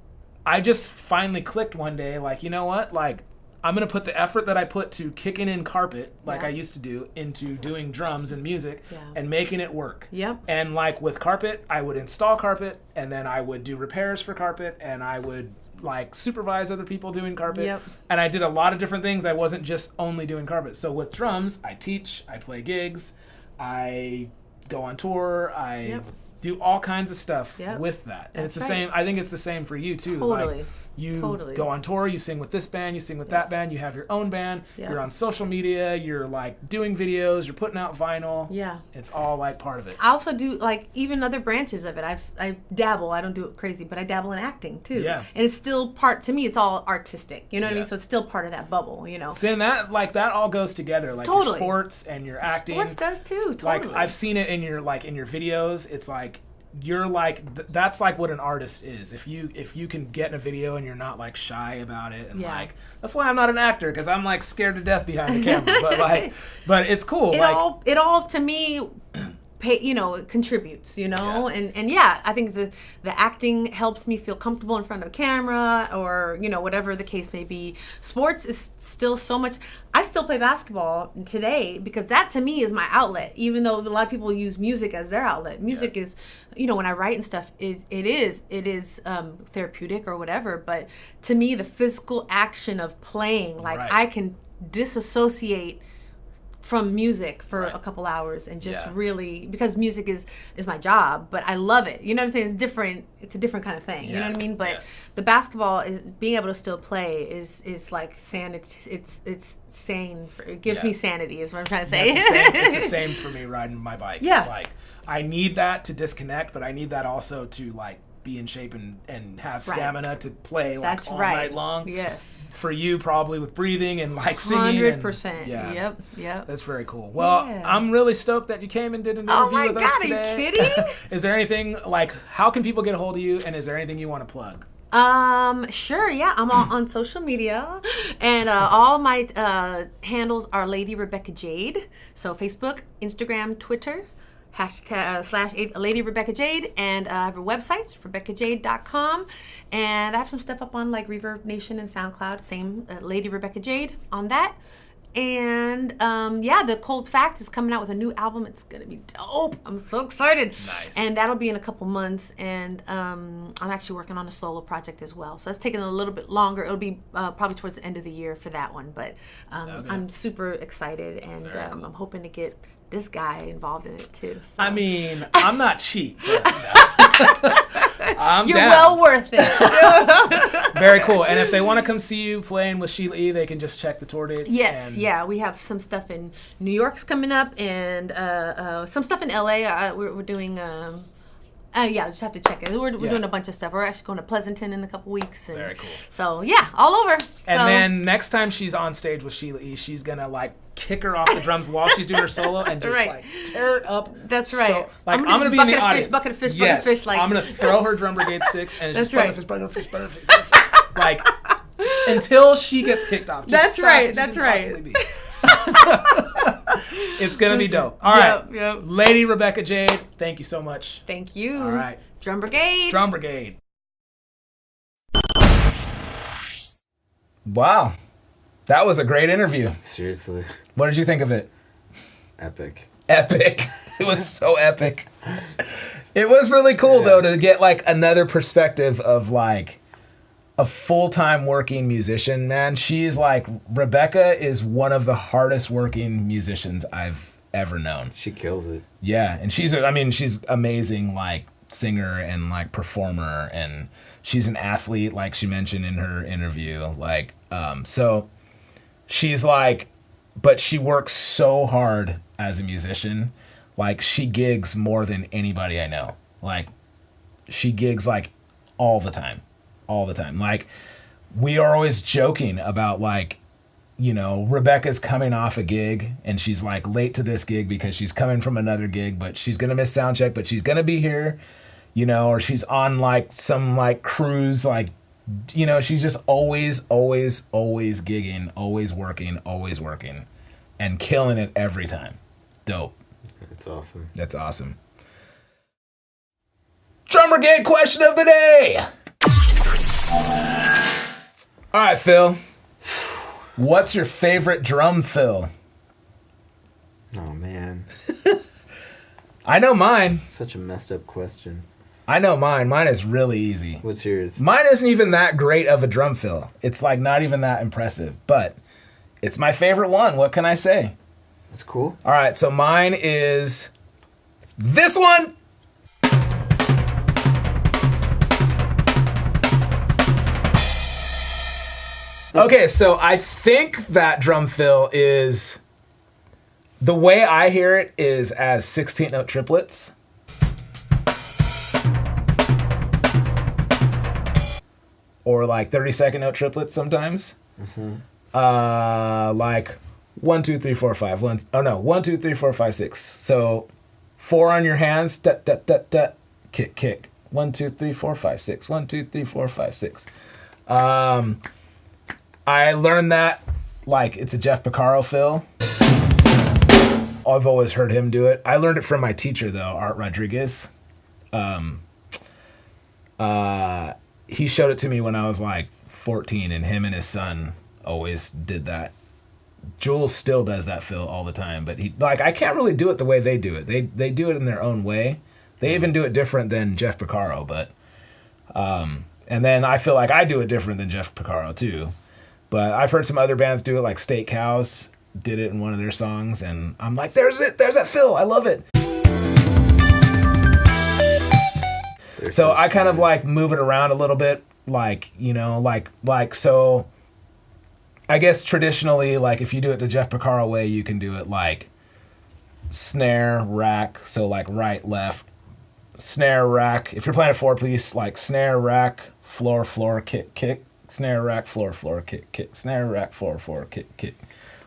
I just finally clicked one day, like, you know what? Like I'm gonna put the effort that I put to kicking in carpet, like Yeah. I used to do, into doing drums and music Yeah. and making it work. Yep. And like with carpet, I would install carpet and then I would do repairs for carpet and I would like supervise other people doing carpet. Yep. And I did a lot of different things. I wasn't just only doing carpet. So with drums, I teach, I play gigs, I go on tour, I Yep. do all kinds of stuff Yep. with that. And That's it's the right. same. I think it's the same for you too. Totally. Like you Totally. go on tour, you sing with this band, you sing with that band, you have your own band, Yeah. you're on social media, you're like doing videos, you're putting out vinyl. Yeah. It's all like part of it. I also do like even other branches of it. I dabble. I don't do it crazy, but I dabble in acting too. Yeah. And it's still part to me. It's all artistic. You know what I Yeah. mean? So it's still part of that bubble. You know. Seeing that, like that all goes together. Like Totally. your sports and your acting. Sports does too. Like Totally. I've seen it in your videos. It's like you're like that's like what an artist is. If you can get in a video and you're not like shy about it and Yeah. like that's why I'm not an actor because I'm like scared to death behind the camera. But it's cool. It all to me it contributes, and yeah, I think the acting helps me feel comfortable in front of a camera or, whatever the case may be. Sports is still so much. I still play basketball today because that to me is my outlet, even though a lot of people use music as their outlet. Music is, when I write and stuff, it is therapeutic or whatever, but to me, the physical action of playing, like Right. I can disassociate from music for Right. a couple hours and just Yeah. really, because music is my job, but I love it. You know what I'm saying? It's different. It's a different kind of thing. You know Yeah. what I mean? But Yeah. the basketball is being able to still play is like sanity. It's sane. It gives Yeah. me sanity is what I'm trying to say. It's the same for me riding my bike. Yeah. It's like I need that to disconnect, but I need that also to like be in shape and have Right. stamina to play like That's all right. night long. Yes. For you, probably with breathing and like singing. 100%. Yeah. Yep. That's very cool. Well, Yeah. I'm really stoked that you came and did an Oh interview my with us God, are you today. kidding? Is there anything like how can people get a hold of you, and is there anything you want to plug? Sure, yeah. I'm on social media, and all my handles are Lady Rebecca Jade. So Facebook, Instagram, Twitter, # Lady Rebecca Jade, and I have a website, RebeccaJade.com, and I have some stuff up on like Reverb Nation and SoundCloud. Same, Lady Rebecca Jade on that. And the Cold Fact is coming out with a new album. It's gonna be dope. I'm so excited. Nice. And that'll be in a couple months. And I'm actually working on a solo project as well. So that's taking a little bit longer. It'll be probably towards the end of the year for that one. But Okay. I'm super excited, and Very cool. I'm hoping to get this guy involved in it too. So. I mean, I'm not cheap. But, I'm You're down. well worth it. Very cool. And if they want to come see you playing with Sheila E., they can just check the tour dates. Yes, yeah. We have some stuff in New York's coming up and some stuff in LA. We're doing... yeah, just have to check it. We're doing a bunch of stuff. We're actually going to Pleasanton in a couple weeks. And very cool. So, yeah, all over. And then next time she's on stage with Sheila E., she's going to, like, kick her off the drums while she's doing her solo and just, like, tear it up. That's right. So, like, I'm going to be in the audience. Bucket of fish, yes, bucket of fish. Like. I'm going to throw her Drum Brigade sticks and it's That's just bucket of fish, bucket of fish, bucket of fish. Like, until she gets kicked off. That's right. That's right. It's going to be dope. All right. Yep. Lady Rebecca Jade, thank you so much. Thank you. All right. Drum Brigade. Drum Brigade. Wow. That was a great interview. Seriously. What did you think of it? Epic. Epic. It was so epic. It was really cool, though, to get, like, another perspective of, like, a full-time working musician, man. She's, like, Rebecca is one of the hardest working musicians I've ever known. She kills it. Yeah, and she's amazing, like, singer and, like, performer, and she's an athlete, like she mentioned in her interview. Like, so she's, like, but she works so hard as a musician. Like, she gigs more than anybody I know. Like, she gigs, like, all the time. All the time. Like, we are always joking about, like, you know, Rebecca's coming off a gig and she's, like, late to this gig because she's coming from another gig, but she's going to miss sound check, but she's going to be here, you know, or she's on, like, some, like, cruise, like, you know, she's just always gigging, always working, and killing it every time. Dope. That's awesome. That's awesome. Drum Brigade question of the day. All right, Phil. What's your favorite drum fill? Oh, man. I know mine. Such a messed up question. I know mine. Mine is really easy. What's yours? Mine isn't even that great of a drum fill. It's, like, not even that impressive, but it's my favorite one. What can I say? That's cool. All right, so mine is this one. Okay, so I think that drum fill is, the way I hear it is as 16-note triplets. Or like 32nd note triplets sometimes. Mm-hmm. Like 1, 2, 3, 4, 5. 1, 2, 3, 4, 5, 6. So 4 on your hands, da, da, da, da, kick, kick. 1, 2, 3, 4, 5, 6. 1, 2, 3, 4, 5, 6. I learned that, like, it's a Jeff Porcaro fill. I've always heard him do it. I learned it from my teacher, though, Art Rodriguez. He showed it to me when I was, like, 14, and him and his son always did that. Jules still does that fill all the time, but I can't really do it the way they do it. They do it in their own way. They even do it different than Jeff Porcaro, but... and then I feel like I do it different than Jeff Porcaro, too. But I've heard some other bands do it, like State Cows did it in one of their songs, and I'm like, there's that fill, I love it. So I kind of like move it around a little bit, like, you know, like so I guess traditionally, like if you do it the Jeff Porcaro way, you can do it like snare, rack, so like right, left, snare, rack. If you're playing a 4-piece, like snare, rack, floor, floor, kick, kick. Snare, rack, floor, floor, kick, kick. Snare, rack, floor, floor, kick, kick.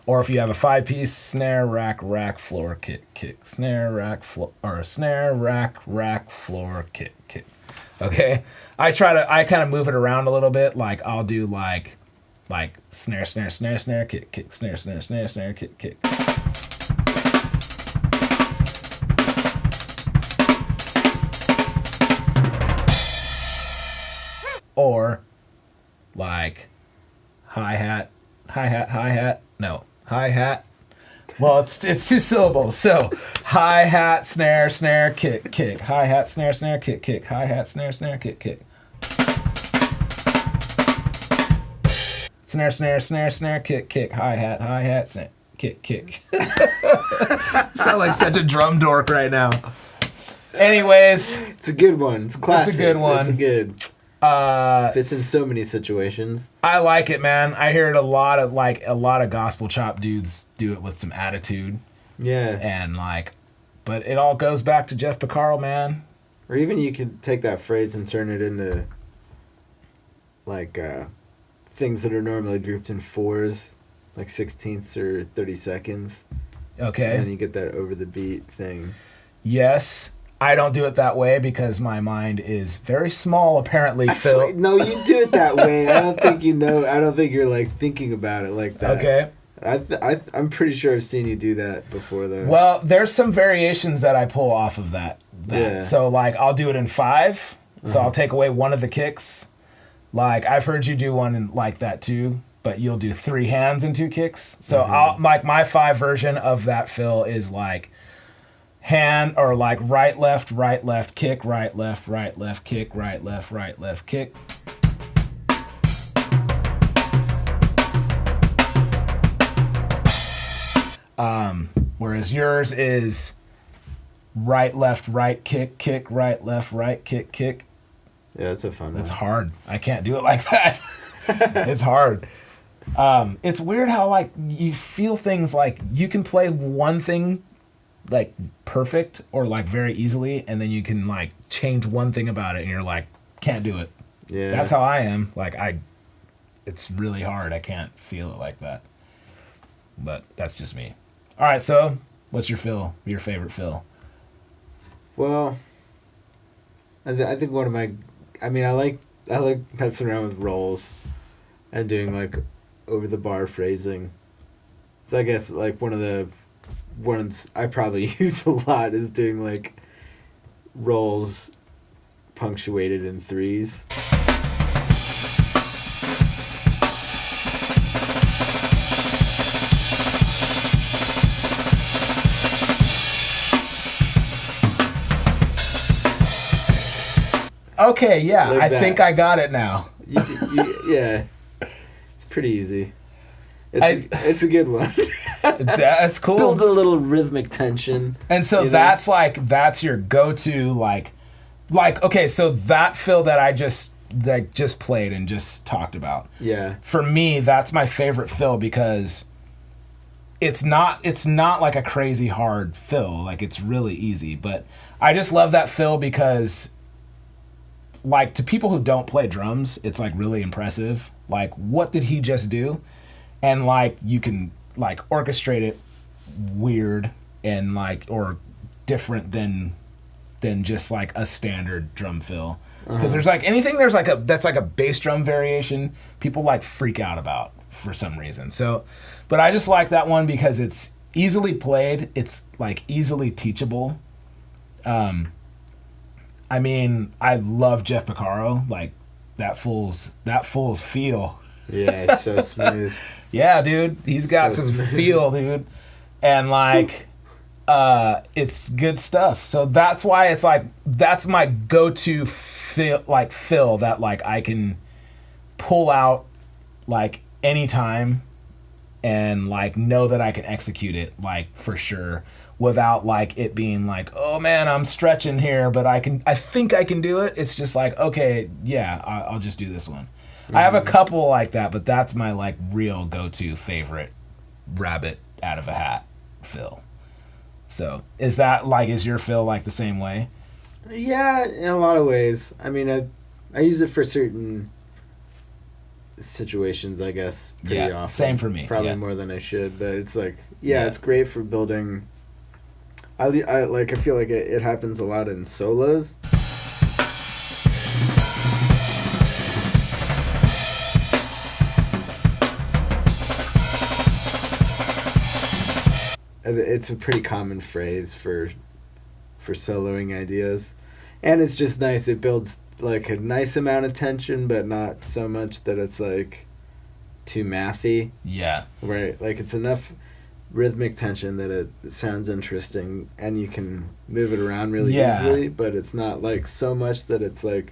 Or if you have a 5-piece, snare, rack, rack, floor, kick, kick. Snare, rack, floor, or snare, rack, rack, floor, kick, kick. Okay? I kind of move it around a little bit. Like I'll do like snare, snare, snare, snare, kick, kick, snare, snare, snare, snare, kick, kick. Or like hi-hat. No, hi-hat. Well, it's 2 syllables. So hi-hat, snare, snare, kick, kick. Hi-hat, snare, snare, kick, kick. Hi-hat, snare, snare, kick, kick. Snare, snare, snare, snare, kick, kick. Hi-hat, snare, kick, kick. Sound like such a drum dork right now. Anyways. It's a good one. It's classic. It's a good one. It's a good. Fits in so many situations. I like it, man. I hear it a lot of gospel chop dudes do it with some attitude. Yeah. And but it all goes back to Jeff Porcaro, man. Or even you could take that phrase and turn it into things that are normally grouped in fours, like 16ths or 32nds. Okay. And then you get that over the beat thing. Yes. I don't do it that way because my mind is very small, apparently, Phil. No, you do it that way. I don't think you know. I don't think you're thinking about it like that. Okay. I'm pretty sure I've seen you do that before, though. Well, there's some variations that I pull off of that. Yeah. So, I'll do it in 5. So I'll take away one of the kicks. I've heard you do one like that too, but you'll do 3 hands and 2 kicks. So my 5 version of that fill is hand or right, left, kick, right, left, kick, right, left, kick. Whereas yours is right, kick, right, kick. Yeah, that's a fun one. It's hard. I can't do it like that. It's hard. It's weird how you feel things you can play one thing perfect or very easily, and then you can change one thing about it and you're can't do it. Yeah. That's how I am. It's really hard. I can't feel it like that. But that's just me. All right, so what's your favorite fill? Well, I think one of my, I like messing around with rolls and doing over the bar phrasing. So I guess one of the ones I probably use a lot is doing rolls punctuated in 3s. Okay, yeah, I think I got it now. Yeah, it's pretty easy. It's a good one. That's cool. Builds a little rhythmic tension. And so that's your go-to okay, so that fill that I just played and just talked about. Yeah. For me, that's my favorite fill because it's not a crazy hard fill. It's really easy, but I just love that fill because to people who don't play drums, it's really impressive. What did he just do? And you can orchestrate it weird and or different than just a standard drum fill. Because there's anything that's a bass drum variation, people freak out about for some reason. So, but I just like that one because it's easily played. It's easily teachable. I love Jeff Porcaro. That fool's feel. Yeah, it's so smooth. Yeah, dude. He's got some feel, dude. And it's good stuff. So that's why it's that's my go-to fill that I can pull out anytime and know that I can execute it for sure without it being oh man, I'm stretching here, but I think I can do it. It's just okay, yeah, I'll just do this one. I have a couple like that, but that's my real go-to favorite rabbit out of a hat fill. So is that is your fill the same way? Yeah, in a lot of ways. I use it for certain situations, I guess, pretty often. Same for me. Probably more than I should, but it's it's great for building. I feel like it happens a lot in solos. It's a pretty common phrase for soloing ideas, and it's just nice. It builds a nice amount of tension, but not so much that it's too mathy. Yeah. Right. It's enough rhythmic tension that it sounds interesting, and you can move it around really easily. But it's not so much that it's the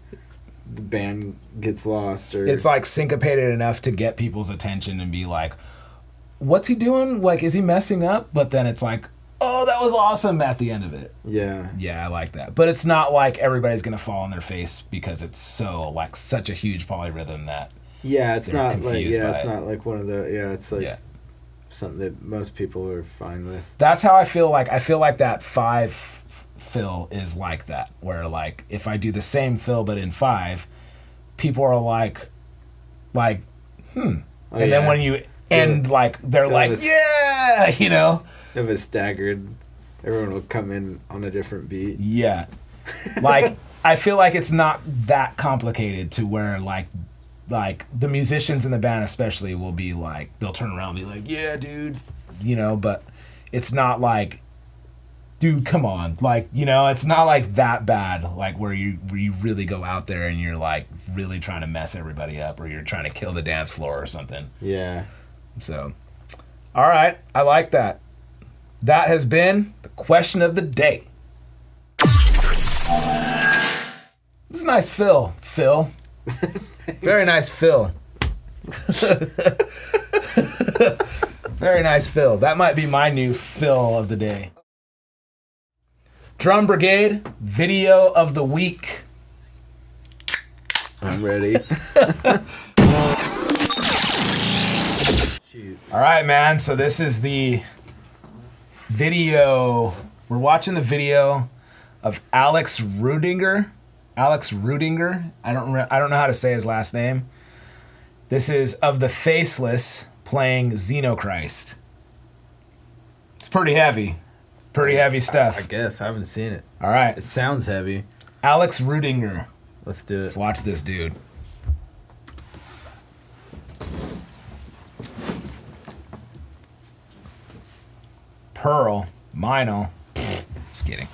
band gets lost or it's syncopated enough to get people's attention and be what's he doing? Is he messing up? But then it's oh, that was awesome at the end of it. Yeah. Yeah, I like that. But it's not like everybody's going to fall on their face because it's so, like, such a huge polyrhythm that Yeah, it's they're not like confused by it's it. not like one of the it's like Yeah. something that most people are fine with. That's how I feel like that 5 fill is like that, where like if I do the same fill but in 5, people are like and then when you end like they're like yeah, you know, If it's staggered, everyone will come in on a different beat. yeah, like I feel like it's not that complicated to where like the musicians in the band especially will be like, they'll turn around and be like, yeah dude, you know, but it's not like, dude, come on, like, you know, it's not like that bad, like where you really go out there and you're like really trying to mess everybody up or you're trying to kill the dance floor or something. Yeah. So, all right, I like that. That has been the question of the day. This is a nice fill, Phil. Very nice fill. Very nice fill. That might be my new fill of the day. Drum Brigade, video of the week. I'm ready. Shoot. All right, man. So this is the video. We're watching the video of Alex Rudinger. Alex Rudinger. I don't know how to say his last name. This is of the Faceless playing Xenochrist. It's pretty heavy. Pretty heavy stuff. I guess I haven't seen it. All right. It sounds heavy. Alex Rudinger. Let's do it. Let's watch this dude. Pearl. Mino. Just kidding.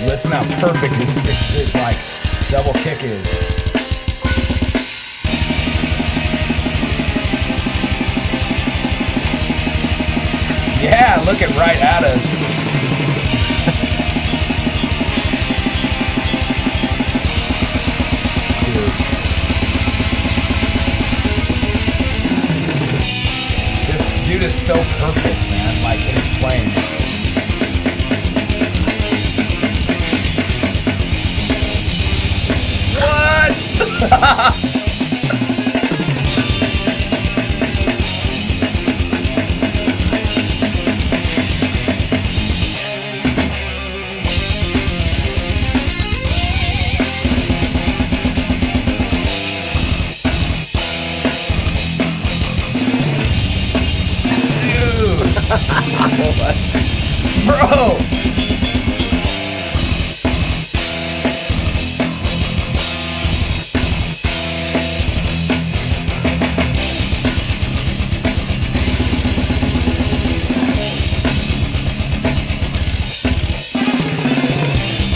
Listen how perfect this 6 is, like double kick is. Yeah, looking right at us. Dude. This dude is so perfect, man, like in his playing. Bro!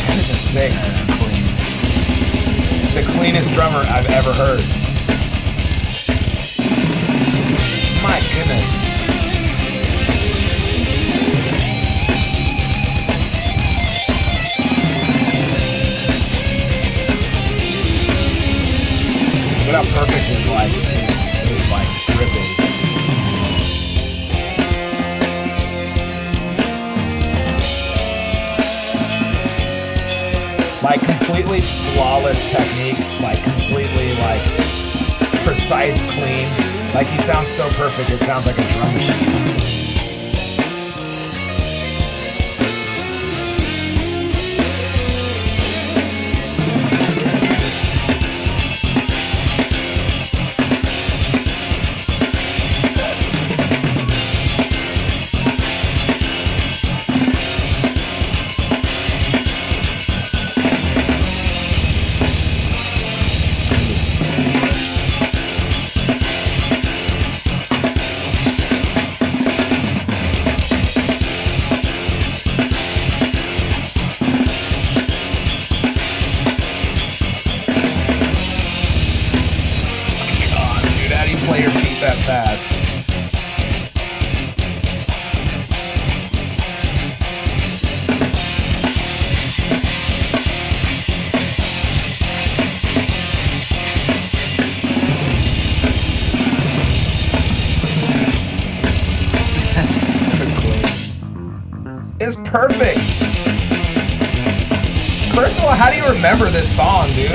Goodness sakes, man. Clean. The cleanest drummer I've ever heard. My goodness. Look how perfect his like grip is. Like completely flawless technique, like completely like precise, clean. Like he sounds so perfect, it sounds like a drum machine. fast. It's perfect. First of all, how do you remember this song, dude?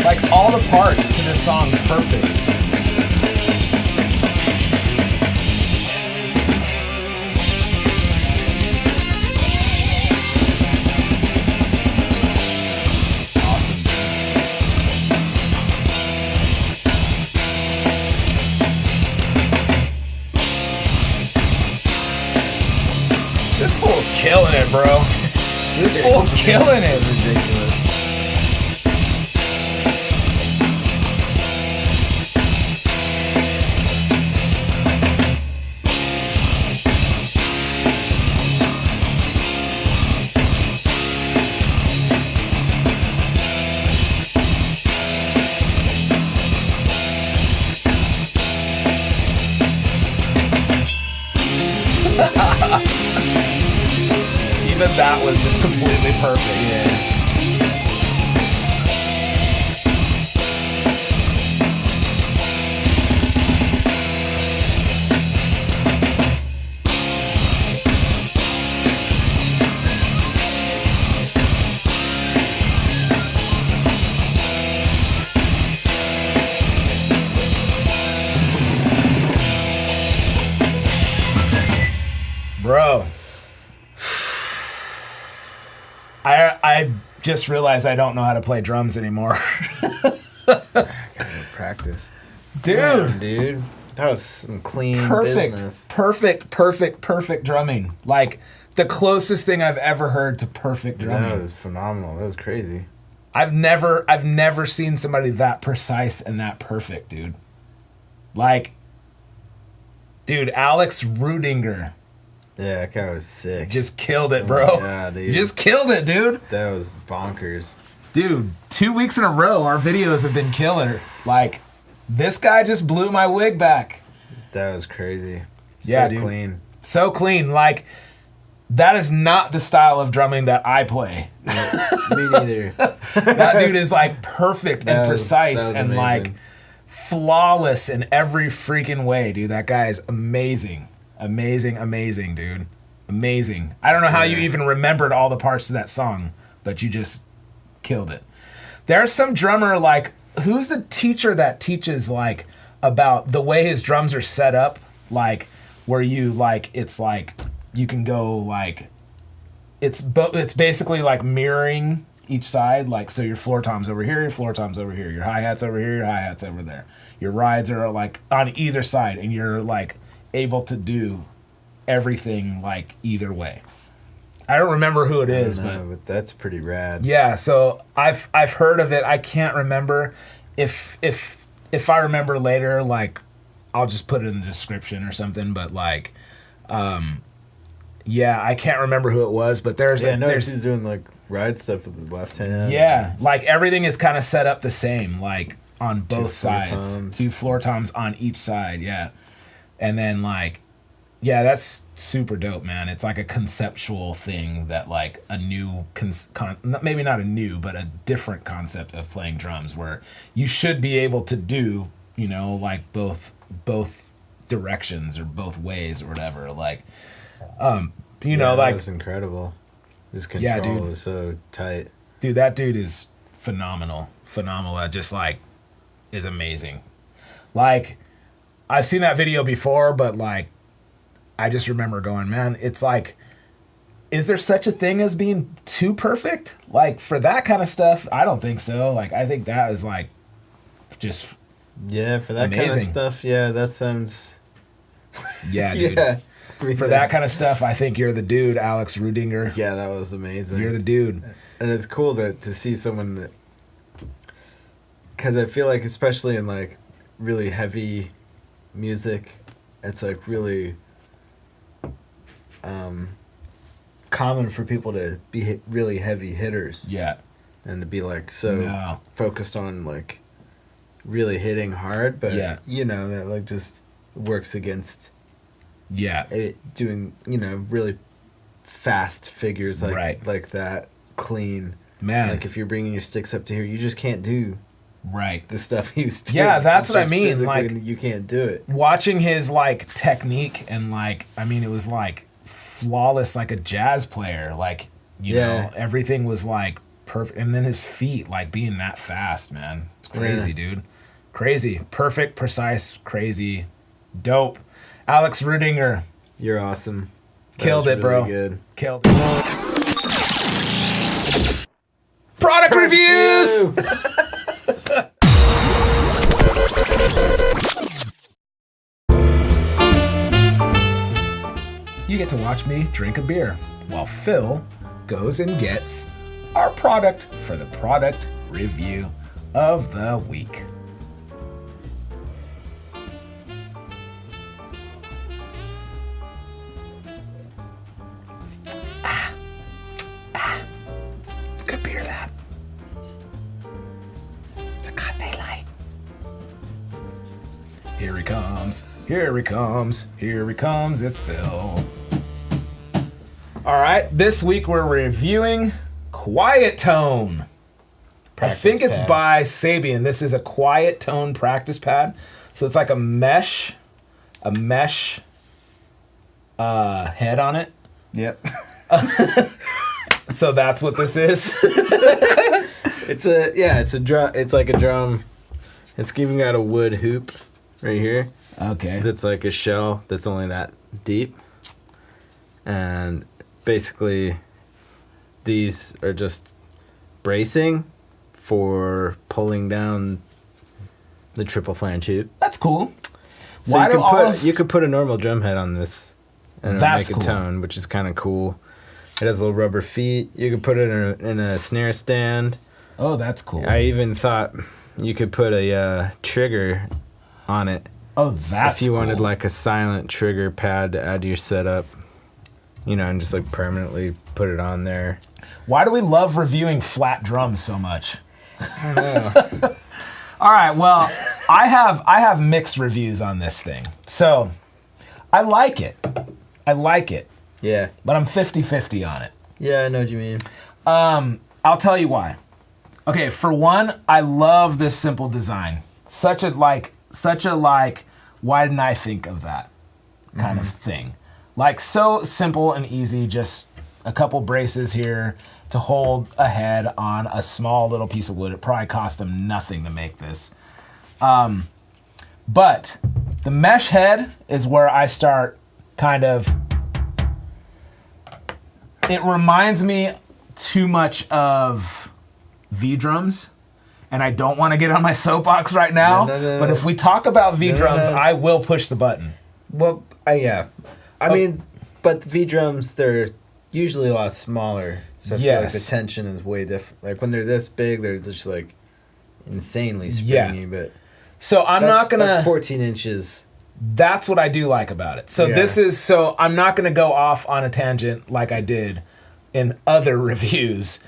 Like, all the parts to this song are perfect. Awesome. This fool's killing it, bro. This fool's killing it. Ridiculous. Even that was just completely perfect. Yeah. Bro. I just realized I don't know how to play drums anymore. Gotta practice. Dude. Damn, dude. That was some clean business. Perfect drumming. Like, the closest thing I've ever heard to perfect drumming. That was phenomenal. That was crazy. I've never seen somebody that precise and that perfect, dude. Like, dude, Alex Rudinger Yeah, that guy was sick. just killed it, bro. Yeah, dude. You just killed it, dude. That was bonkers. Dude, 2 weeks in a row, our videos have been killer. Like, this guy just blew my wig back. That was crazy. Yeah, So dude. clean. So clean. Like, that is not the style of drumming that I play. Me neither. That dude is like perfect and That precise was and amazing. like flawless in every freaking way, dude. That guy is amazing. Amazing, dude. Amazing. I don't know how you even remembered all the parts of that song, but you just killed it. There's some drummer, like, who's the teacher that teaches, like, about the way his drums are set up, like, where you, like, it's like, you can go, like, it's basically like mirroring each side, like, so your floor toms over here, your floor toms over here, your hi-hats over here, your hi-hats over there. Your rides are, like, on either side, and you're, like, able to do everything, like, either way. I don't remember who it is, but that's pretty rad. yeah, so I've heard of it. I can't remember. If I remember later, like, I'll just put it in the description or something, but, like, yeah, I can't remember who it was, but there's he's doing like ride stuff with his left hand. yeah, like, everything is kind of set up the same, like, on both floor sides. toms. 2 floor toms on each side, yeah. And then, like, yeah, that's super dope, man. It's like a conceptual thing that, like, a new, maybe not a new, but a different concept of playing drums where you should be able to do, you know, like, both directions or both ways or whatever. Like, you know, that like, was incredible. His control Yeah, dude. was so tight. dude, that dude is phenomenal. That just, like, is amazing. Like, I've seen that video before, but, like, I just remember going, man, it's like, is there such a thing as being too perfect? Like, for that kind of stuff, I don't think so. Like, I think that is, like, just, Yeah, for that kind Amazing. of stuff. Yeah, that sounds. yeah, dude. Yeah. I mean, For that kind of stuff, I think you're the dude, Alex Rudinger. Yeah, that was amazing. You're the dude. And it's cool to see someone that. Because I feel like, especially in like really heavy music, it's like really common for people to be really heavy hitters Yeah. and to be like so No. focused on like really hitting hard, but Yeah. you know that like just works against Yeah. it doing, you know, really fast figures like Right. like that clean. Man. Like if you're bringing your sticks up to here, you just can't do Right. the stuff he was doing. Yeah, that's It's what I just mean, physically, like- you can't do it. Watching his like technique and like, I mean, it was like flawless, like a jazz player. Like, you Yeah. know, everything was like perfect. And then his feet, like being that fast, man. It's crazy, Yeah. dude. Crazy. Perfect, precise, crazy, dope. Alex Rudinger You're awesome. That killed was it, bro. really Good. Killed it. Product reviews! You get to watch me drink a beer while Phil goes and gets our product for the product review of the week. It's good beer, that. It's a Cate Light. Here he comes. Here he comes. Here he comes. It's Phil. All right. This week we're reviewing Quiet Tone. I think it's pad. by Sabian. This is a Quiet Tone practice pad. So it's like a mesh head on it. Yep. So that's what this is. It's a drum. It's like a drum. It's giving out a wood hoop right here. Okay. That's like a shell that's only that deep. And basically, these are just bracing for pulling down the triple flange hoop. That's cool. So Why you do can all put of- you could put a normal drum head on this and it'll That's make cool. a tone, which is kind of cool. It has little rubber feet. You could put it in a snare stand. Oh, that's cool. I even thought you could put a trigger on it Oh, that's if you wanted cool. like a silent trigger pad to add to your setup. You know, and just like permanently put it on there. Why do we love reviewing flat drums so much? I don't know. All right, well, I have mixed reviews on this thing. So, I like it. Yeah. But I'm 50-50 on it. Yeah, I know what you mean. I'll tell you why. Okay, for one, I love this simple design. Such a why didn't I think of that kind of thing? Like so simple and easy, just a couple braces here to hold a head on a small little piece of wood. It probably cost them nothing to make this. But the mesh head is where I start kind of, it reminds me too much of V drums. And I don't want to get on my soapbox right now, No. but if we talk about V drums, no. I will push the button. Well, yeah. I mean, but the V drums, they're usually a lot smaller. So I feel like Yes. the tension is way different. Like when they're this big, they're just like insanely Yeah. springy. But So I'm not gonna. That's 14 inches. That's what I do like about it. So Yeah. I'm not gonna go off on a tangent like I did in other reviews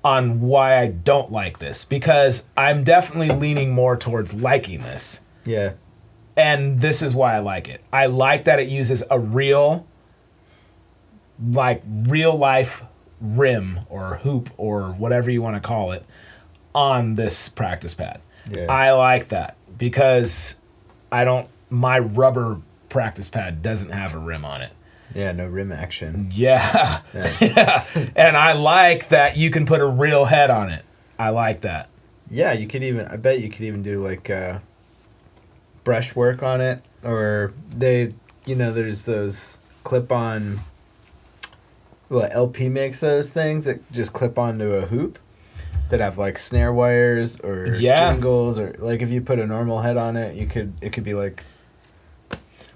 on why I don't like this, because I'm definitely leaning more towards liking this. Yeah. And this is why I like it. I like that it uses a real life rim or hoop or whatever you want to call it on this practice pad. Yeah. I like that because my rubber practice pad doesn't have a rim on it. Yeah, no rim action. Yeah. Yeah. Yeah. And I like that you can put a real head on it. I like that. Yeah, I bet you could even do like brush work on it. Or there's those clip-on, LP makes those things that just clip onto a hoop that have like snare wires or jingles, or like if you put a normal head on it, it could be like,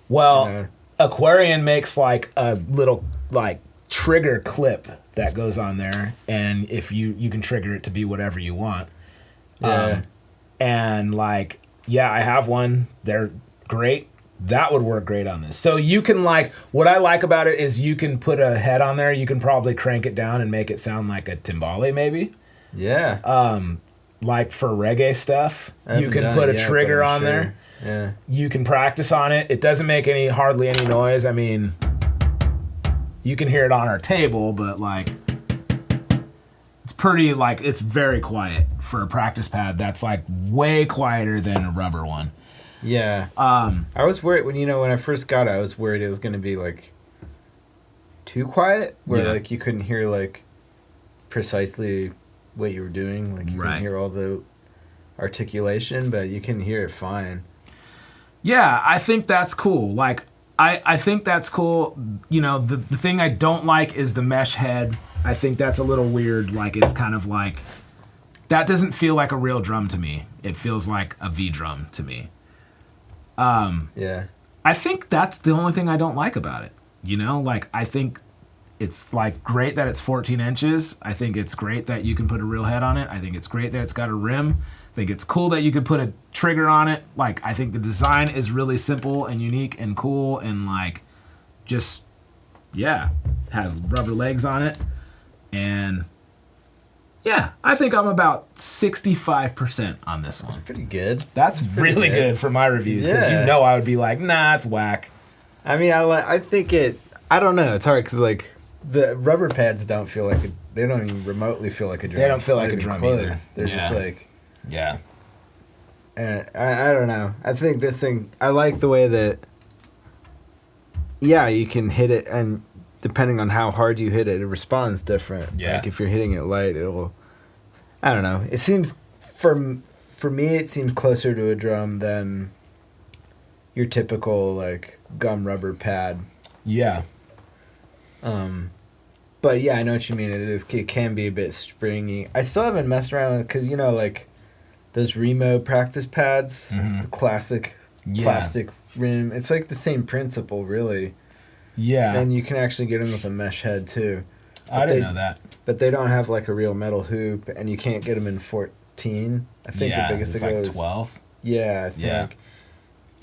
Well, you know, Aquarian makes like a little like trigger clip that goes on there, and if you can trigger it to be whatever you want. Yeah. And I have one. They're great. That would work great on this. So you can what I like about it is you can put a head on there. You can probably crank it down and make it sound like a timbale maybe. yeah. like for reggae stuff. I You haven't can done put it a yet, trigger but I'm on sure. there. Yeah. You can practice on it. It doesn't make hardly any noise. I mean, you can hear it on our table, but like it's pretty like it's very quiet for a practice pad. That's like way quieter than a rubber one. Yeah. I was worried when I first got it, I was worried it was going to be like too quiet where Yeah. like you couldn't hear like precisely what you were doing, like you Right. couldn't hear all the articulation, but you can hear it fine. Yeah, I think that's cool. Like, I think that's cool. You know, the thing I don't like is the mesh head. I think that's a little weird. Like, it's kind of like, that doesn't feel like a real drum to me. It feels like a V drum to me. Yeah. I think that's the only thing I don't like about it. You know, like, I think it's like great that it's 14 inches. I think it's great that you can put a real head on it. I think it's great that it's got a rim. I think it's cool that you could put a trigger on it. Like, I think the design is really simple and unique and cool and like just, yeah, has rubber legs on it. And yeah, I think I'm about 65% on this one. Pretty good. That's really good for my reviews because Yeah. you know I would be like, nah, it's whack. I mean, I think I don't know. It's hard because like the rubber pads don't feel like they don't even remotely feel like a drum. They don't feel like Not a even drum close. either. They're just Yeah. like, Yeah. and I don't know. I think this thing, I like the way that, yeah, you can hit it and depending on how hard you hit it, it responds different. Yeah. Like if you're hitting it light, it'll, I don't know. It seems, for me, it seems closer to a drum than your typical like gum rubber pad. Yeah. But yeah, I know what you mean. It can be a bit springy. I still haven't messed around with because like those Remo practice pads, the classic plastic rim. It's like the same principle, really. Yeah. And you can actually get them with a mesh head too. I didn't know that. But they don't have like a real metal hoop, and you can't get them in 14. I think the biggest it's it like goes 12. Yeah, I think. Yeah.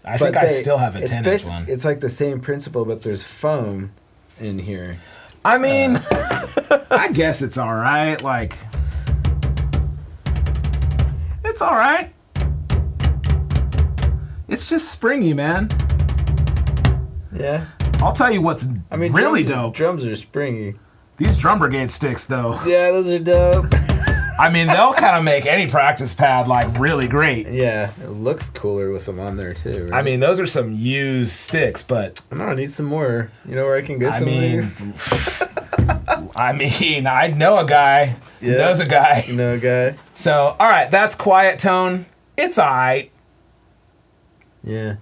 I think I still have a 10-inch one. It's like the same principle, but there's foam in here. I mean, I guess it's all right. Like, it's all right. It's just springy, man. Yeah. I'll tell you what's really dope. Drums are springy. These Drum Brigade sticks, though. Yeah, those are dope. I mean, they'll kind of make any practice pad, like, really great. Yeah, it looks cooler with them on there, too. Right? I mean, those are some used sticks, but... I need some more. You know where I can get some of these? I know a guy who knows a guy. You know a guy? So, all right, that's Quiet Tone. It's all right. Yeah.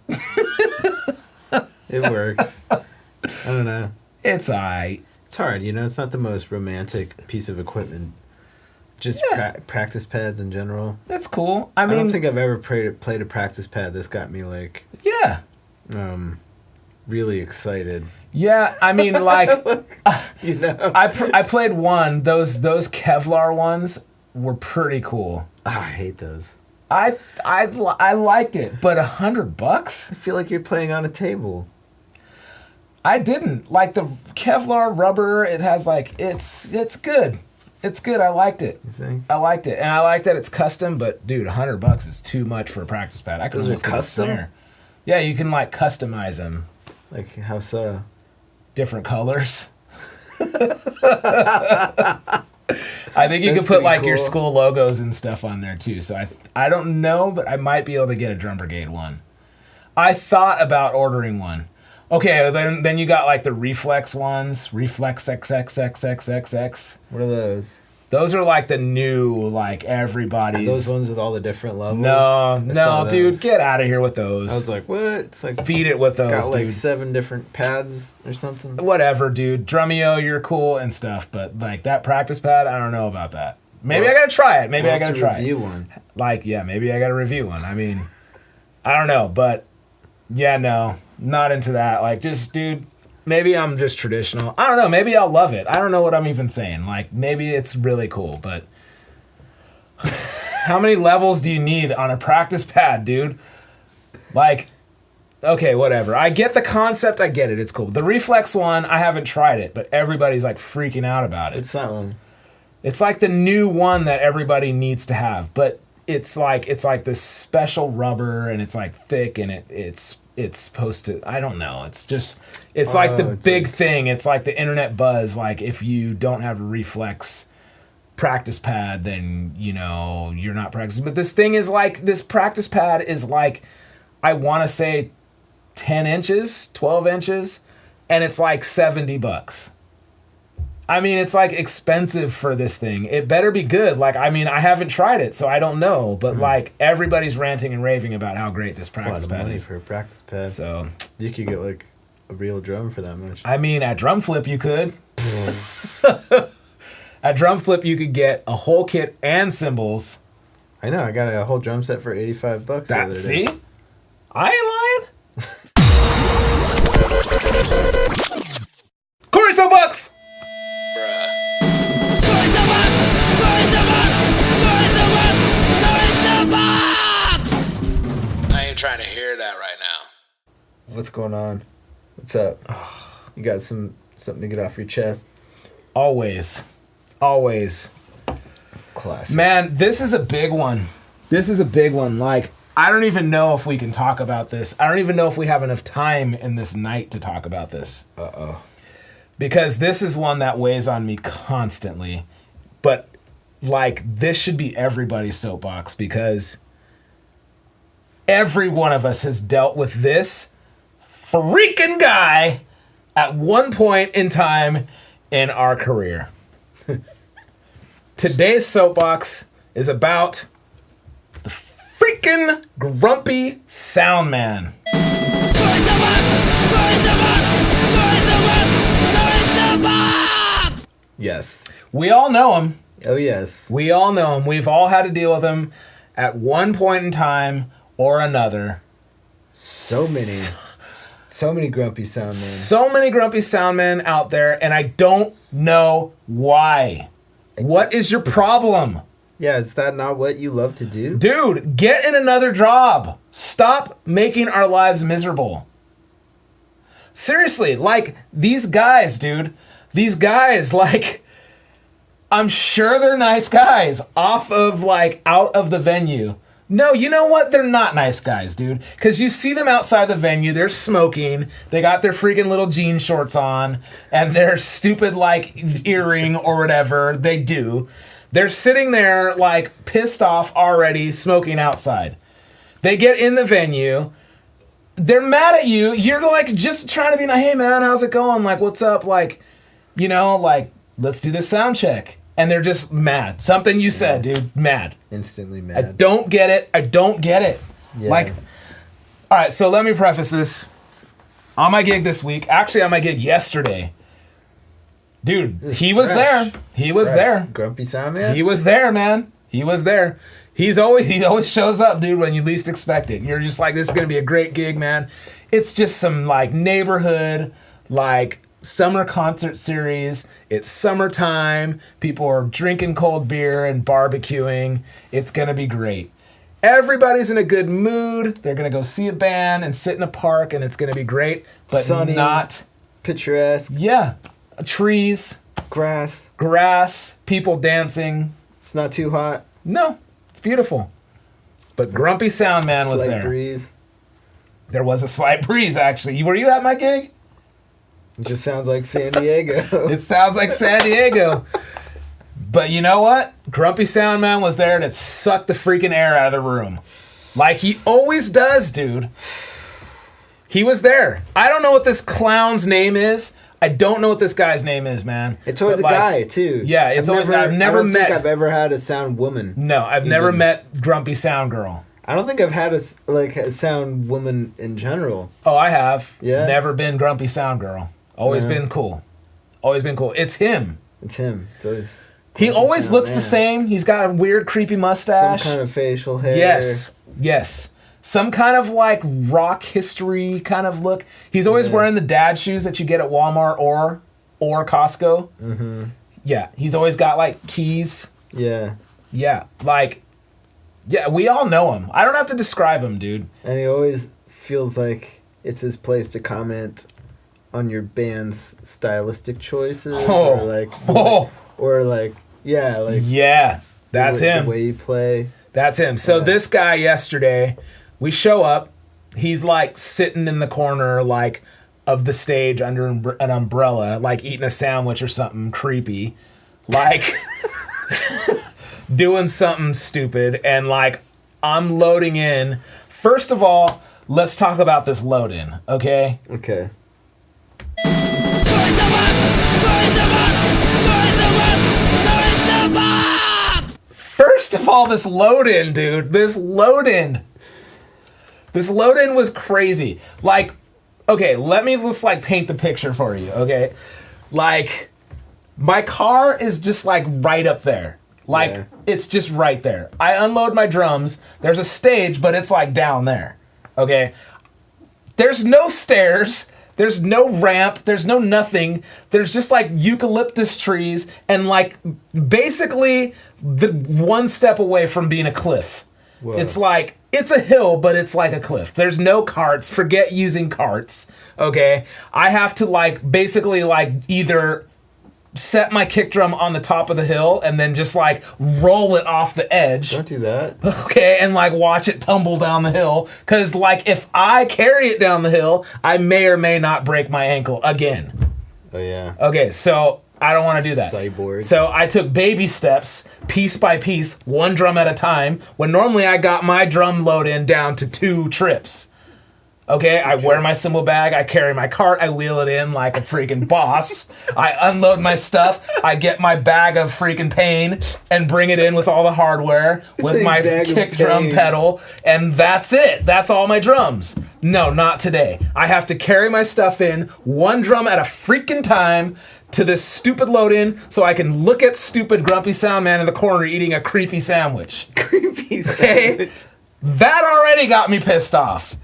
It works. I don't know. It's all right. It's hard, it's not the most romantic piece of equipment. Just practice pads in general. That's cool. I don't mean, think I've ever played a practice pad that's got me like yeah. Really excited. Yeah, I mean, like, I I played one. Those Kevlar ones were pretty cool. I hate those. I liked it, but $100? I feel like you're playing on a table. I didn't like the Kevlar rubber. It has like it's good. It's good. I liked it. You think? I liked it, and I like that it's custom. But dude, $100 is too much for a practice pad. I could Those are almost get a custom? snare. Yeah, you can like customize them, Like how so? different colors. I think you That's could put pretty like your cool. school logos and stuff on there too. So I don't know, but I might be able to get a Drum Brigade one. I thought about ordering one. Okay, then you got like the Reflex ones, Reflex XXXXXX. What are those? Those are like the new, like Are everybody's. those ones with all the different levels? No, I saw no, dude, those. get out of here with I those. was like, what? It's like Feed it with those, got like dude. 7 different pads or something. Whatever, dude. Drumeo, you're cool and stuff, but like that practice pad, I don't know about that. Maybe I gotta try it. Maybe I gotta try review it. one. Like, yeah, maybe I gotta review one. I mean, I don't know, but yeah, no, not into that. Like, just, dude, maybe I'm just traditional. I don't know. Maybe I'll love it. I don't know what I'm even saying. Like, maybe it's really cool, but how many levels do you need on a practice pad, dude? Like, okay, whatever. I get the concept. I get it. It's cool. The Reflex one, I haven't tried it, but everybody's like freaking out about it. What's that one? It's like the new one that everybody needs to have. But it's like this special rubber, and it's like thick, and it's supposed to, I don't know. It's just, it's like the big thing. It's like the internet buzz. Like if you don't have a reflex practice pad, then, you know, you're not practicing. But this thing is like, this practice pad is like, I want to say 10 inches, 12 inches, and it's like $70. I mean, it's like expensive for this thing. It better be good. Like, I mean, I haven't tried it, so I don't know. But like, everybody's ranting and raving about how great this practice pad money is. for a practice pad. So you could get like a real drum for that much. I mean, at Drum Flip you could. At Drum Flip you could get a whole kit and cymbals. I know. I got a whole drum set for $85 the other day. See, I ain't lying. Korey Soapbox. I ain't trying to hear that right now. What's going on? What's up? You got something to get off your chest? Always. Classic. Man, this is a big one. Like, I don't even know if we can talk about this. I don't even know if we have enough time in this night to talk about this. Uh-oh. Because this is one that weighs on me constantly. But, like, this should be everybody's soapbox, because every one of us has dealt with this freaking guy at one point in time in our career. Today's soapbox is about the freaking grumpy sound man. Yes. We all know him. Oh, yes. We all know him. We've all had to deal with him at one point in time or another. So many grumpy sound men. So many grumpy sound men out there, and I don't know why. What is your problem? Yeah, is that not what you love to do? Dude, get in another job. Stop making our lives miserable. Seriously, like, these guys, dude. These guys, like, I'm sure they're nice guys out of the venue. No, you know what? They're not nice guys, dude. Because you see them outside the venue, they're smoking, they got their freaking little jean shorts on, and their stupid, like, earring or whatever they do. They're sitting there, like, pissed off already, smoking outside. They get in the venue, they're mad at you, you're, like, just trying to be like, hey, man, how's it going? Like, what's up? Like, you know, like, let's do this sound check. And they're just mad. Something you said, dude. Mad. Instantly mad. I don't get it. Yeah. Like, all right, so let me preface this. On my gig this week, actually on my gig yesterday, dude, he was there. He was there. Grumpy sound man? He was there, man. He was there. He always shows up, dude, when you least expect it. You're just like, this is going to be a great gig, man. It's just some, like, neighborhood, like, summer concert series. It's summertime. People are drinking cold beer and barbecuing. It's going to be great. Everybody's in a good mood. They're going to go see a band and sit in a park, and it's going to be great. But sunny, not picturesque. Yeah. Trees. Grass. People dancing. It's not too hot. No. It's beautiful. But Grumpy Sound Man was there. Slight breeze. There was a slight breeze, actually. Were you at my gig? It just sounds like San Diego. It sounds like San Diego. But you know what? Grumpy Sound Man was there to suck the freaking air out of the room. Like he always does, dude. He was there. I don't know what this clown's name is. I don't know what this guy's name is, man. It's always a guy, too. Yeah, it's always a guy. I've never met... I don't think I've ever had a sound woman. No, I've never met Grumpy Sound Girl. I don't think I've had a sound woman in general. Oh, I have. Yeah? Never been Grumpy Sound Girl. Always been cool. Always been cool. It's him. It's him. It's always... He always looks the same. He's got a weird, creepy mustache. Some kind of facial hair. Yes. Some kind of like rock history kind of look. He's always wearing the dad shoes that you get at Walmart or Costco. Mm-hmm. Yeah, he's always got like keys. Yeah. Yeah, like, yeah, we all know him. I don't have to describe him, dude. And he always feels like it's his place to comment on your band's stylistic choices. Yeah, that's him. The way you play. That's him. So this guy yesterday, we show up. He's like sitting in the corner, like of the stage under an umbrella, like eating a sandwich or something creepy, like doing something stupid. And like I'm loading in. First of all, let's talk about this load in, okay? Okay. First of all, this load in, dude. This load in was crazy. Like, okay, let me just like paint the picture for you, okay? Like, my car is just like right up there. Like, it's just right there. I unload my drums. There's a stage, but it's like down there, okay? There's no stairs. There's no ramp. There's no nothing. There's just like eucalyptus trees and like basically the one step away from being a cliff. Whoa. It's like, it's a hill, but it's like a cliff. There's no carts. Forget using carts. Okay. I have to like basically like either set my kick drum on the top of the hill and then just like roll it off the edge. Don't do that. Okay, and like watch it tumble down the hill. Cause like if I carry it down the hill, I may or may not break my ankle again. Oh yeah. Okay, so I don't want to do that. Cyborg. So I took baby steps, piece by piece, one drum at a time, when normally I got my drum load in down to 2 trips. Okay, I wear my cymbal bag, I carry my cart, I wheel it in like a freaking boss. I unload my stuff, I get my bag of freaking pain and bring it in with all the hardware, with my kick drum pedal, and that's it. That's all my drums. No, not today. I have to carry my stuff in, one drum at a freaking time, to this stupid load in so I can look at stupid grumpy sound man in the corner eating a creepy sandwich. Creepy sandwich. Okay? That already got me pissed off.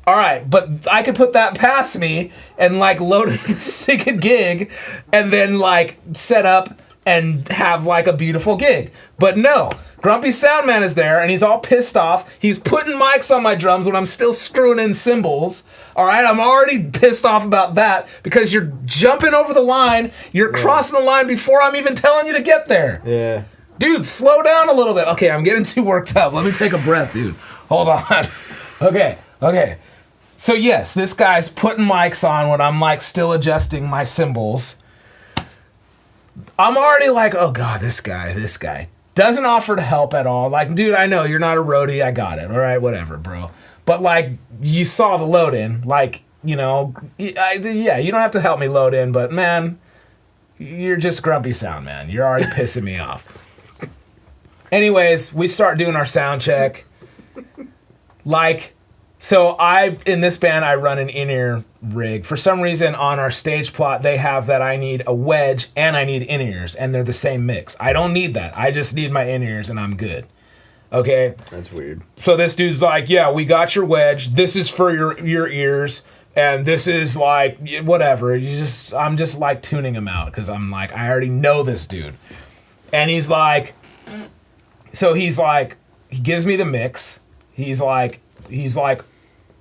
All right, but I could put that past me and like load a stupid gig and then like set up and have like a beautiful gig. But no, Grumpy Soundman is there and he's all pissed off. He's putting mics on my drums when I'm still screwing in cymbals. All right, I'm already pissed off about that because you're jumping over the line. You're crossing the line before I'm even telling you to get there. Yeah. Dude, slow down a little bit. Okay, I'm getting too worked up. Let me take a breath, dude. Hold on. Okay. So yes, this guy's putting mics on when I'm like still adjusting my cymbals. I'm already like, oh God, this guy doesn't offer to help at all. Like, dude, I know you're not a roadie. I got it. All right, whatever, bro. But like, you saw the load in. Like, you know, you don't have to help me load in, but man, you're just Grumpy Sound, man. You're already pissing me off. Anyways, we start doing our sound check. Like, so in this band, I run an in-ear rig. For some reason, on our stage plot, they have that I need a wedge and I need in-ears, and they're the same mix. I don't need that. I just need my in-ears, and I'm good. Okay? That's weird. So this dude's like, yeah, we got your wedge. This is for your ears, and this is like, whatever. I'm just like tuning him out, because I'm like, I already know this dude. And he's like, he gives me the mix. He's like,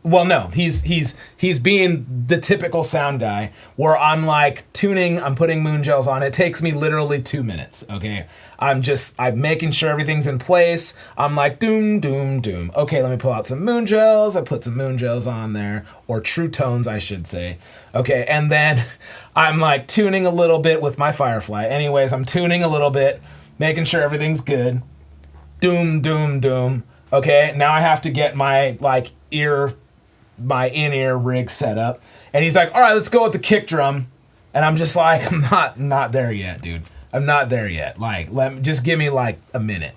well, no, he's being the typical sound guy where I'm like tuning, I'm putting moon gels on. It takes me literally 2 minutes, okay? I'm making sure everything's in place. I'm like, doom, doom, doom. Okay, let me pull out some moon gels. I put some moon gels on there, or true tones, I should say. Okay, and then I'm like tuning a little bit with my Firefly. Anyways, I'm tuning a little bit, making sure everything's good. Doom, doom, doom. Okay, now I have to get my in-ear rig set up. And he's like, all right, let's go with the kick drum. And I'm just like, I'm not there yet, dude. I'm not there yet. Like, just give me like a minute.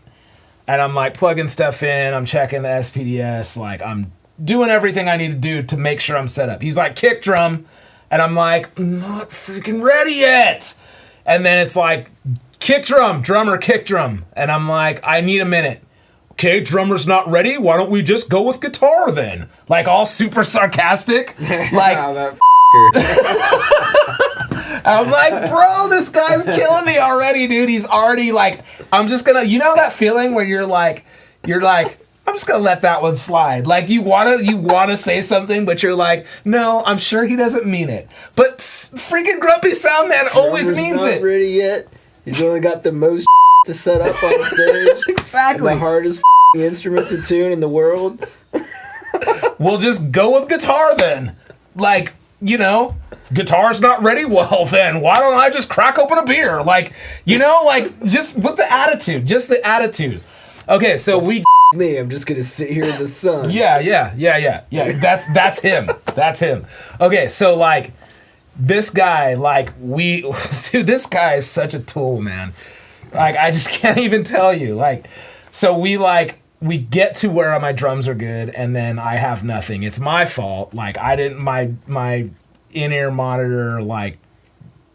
And I'm like plugging stuff in. I'm checking the SPDS. Like, I'm doing everything I need to do to make sure I'm set up. He's like, kick drum. And I'm like, I'm not freaking ready yet. And then it's like, kick drum, drummer, kick drum. And I'm like, I need a minute. Okay, drummer's not ready. Why don't we just go with guitar then? Like all super sarcastic. Like, I'm like, bro, this guy's killing me already, dude. He's already like, I'm just gonna, you know that feeling where you're like, I'm just gonna let that one slide. Like you wanna say something, but you're like, no, I'm sure he doesn't mean it. But freaking Grumpy Sound Man always means not it. Ready yet? He's only got the most to set up on stage. Exactly. The hardest instrument to tune in the world. We'll just go with guitar then. Like, you know, guitar's not ready. Well, then why don't I just crack open a beer? Like, you know, like just with the attitude, just the attitude. Okay, so we. Me, I'm just gonna sit here in the sun. Yeah. That's him. That's him. Okay, so like this guy, dude, this guy is such a tool, man. Like I just can't even tell you. Like, so we get to where my drums are good, and then I have nothing. It's my fault. Like I didn't my in-ear monitor like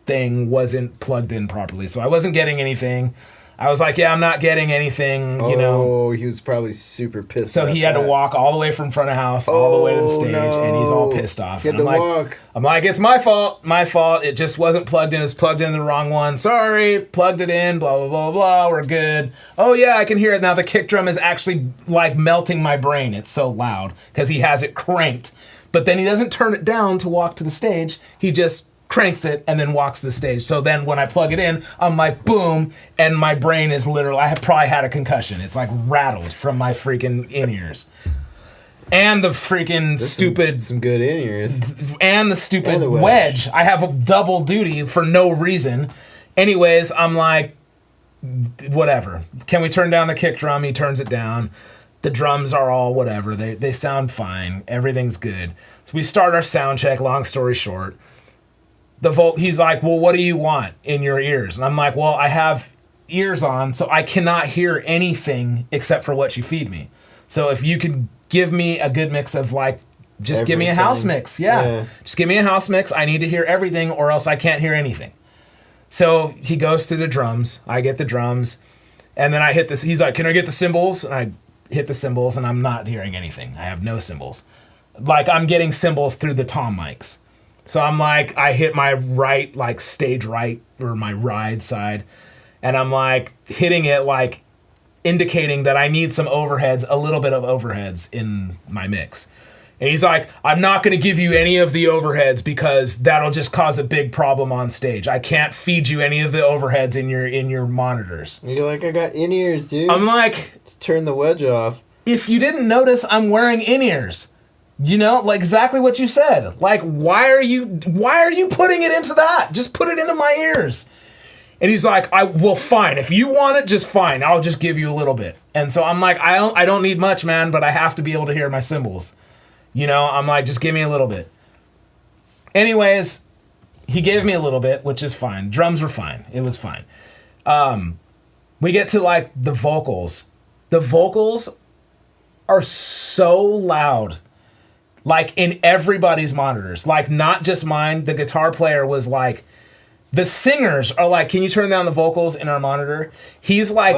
thing wasn't plugged in properly, so I wasn't getting anything. I was like, yeah, I'm not getting anything, you know. Oh, he was probably super pissed. So he had to walk all the way from front of house all the way to the stage, and he's all pissed off. He had And to walk. I'm like, it's my fault. It just wasn't plugged in. It's plugged in the wrong one. Sorry, plugged it in. Blah blah blah blah. We're good. Oh yeah, I can hear it now. The kick drum is actually like melting my brain. It's so loud because he has it cranked. But then he doesn't turn it down to walk to the stage. He just cranks it and then walks to the stage. So then when I plug it in, I'm like, boom, and my brain is literally, I have probably had a concussion. It's like rattled from my freaking in-ears. And the freaking stupid... Some good in-ears. And the stupid And the wedge. I have a double duty for no reason. Anyways, I'm like, whatever. Can we turn down the kick drum? He turns it down. The drums are all whatever. They sound fine. Everything's good. So we start our sound check, long story short. He's like, well, what do you want in your ears? And I'm like, well, I have ears on, so I cannot hear anything except for what you feed me. So if you could give me a good mix of like, just give me a house mix. Yeah. Just give me a house mix. I need to hear everything or else I can't hear anything. So he goes through the drums. I get the drums. And then I hit this. He's like, can I get the cymbals? And I hit the cymbals and I'm not hearing anything. I have no cymbals. Like I'm getting cymbals through the tom mics. So I'm like, I hit my right, like stage right, or my ride side, and I'm like hitting it, like indicating that I need some overheads, a little bit of overheads in my mix. And he's like, I'm not going to give you any of the overheads because that'll just cause a big problem on stage. I can't feed you any of the overheads in your monitors. You're like, I got in-ears, dude. I'm like, just turn the wedge off. If you didn't notice, I'm wearing in-ears. You know, like exactly what you said. Like, why are you putting it into that? Just put it into my ears. And he's like, well, fine. If you want it, just fine. I'll just give you a little bit. And so I'm like, I don't need much, man, but I have to be able to hear my cymbals. You know, I'm like, just give me a little bit. Anyways, he gave me a little bit, which is fine. Drums were fine. It was fine. We get to like the vocals. The vocals are so loud. Like in everybody's monitors, like not just mine. The guitar player was like, the singers are like, can you turn down the vocals in our monitor? He's like,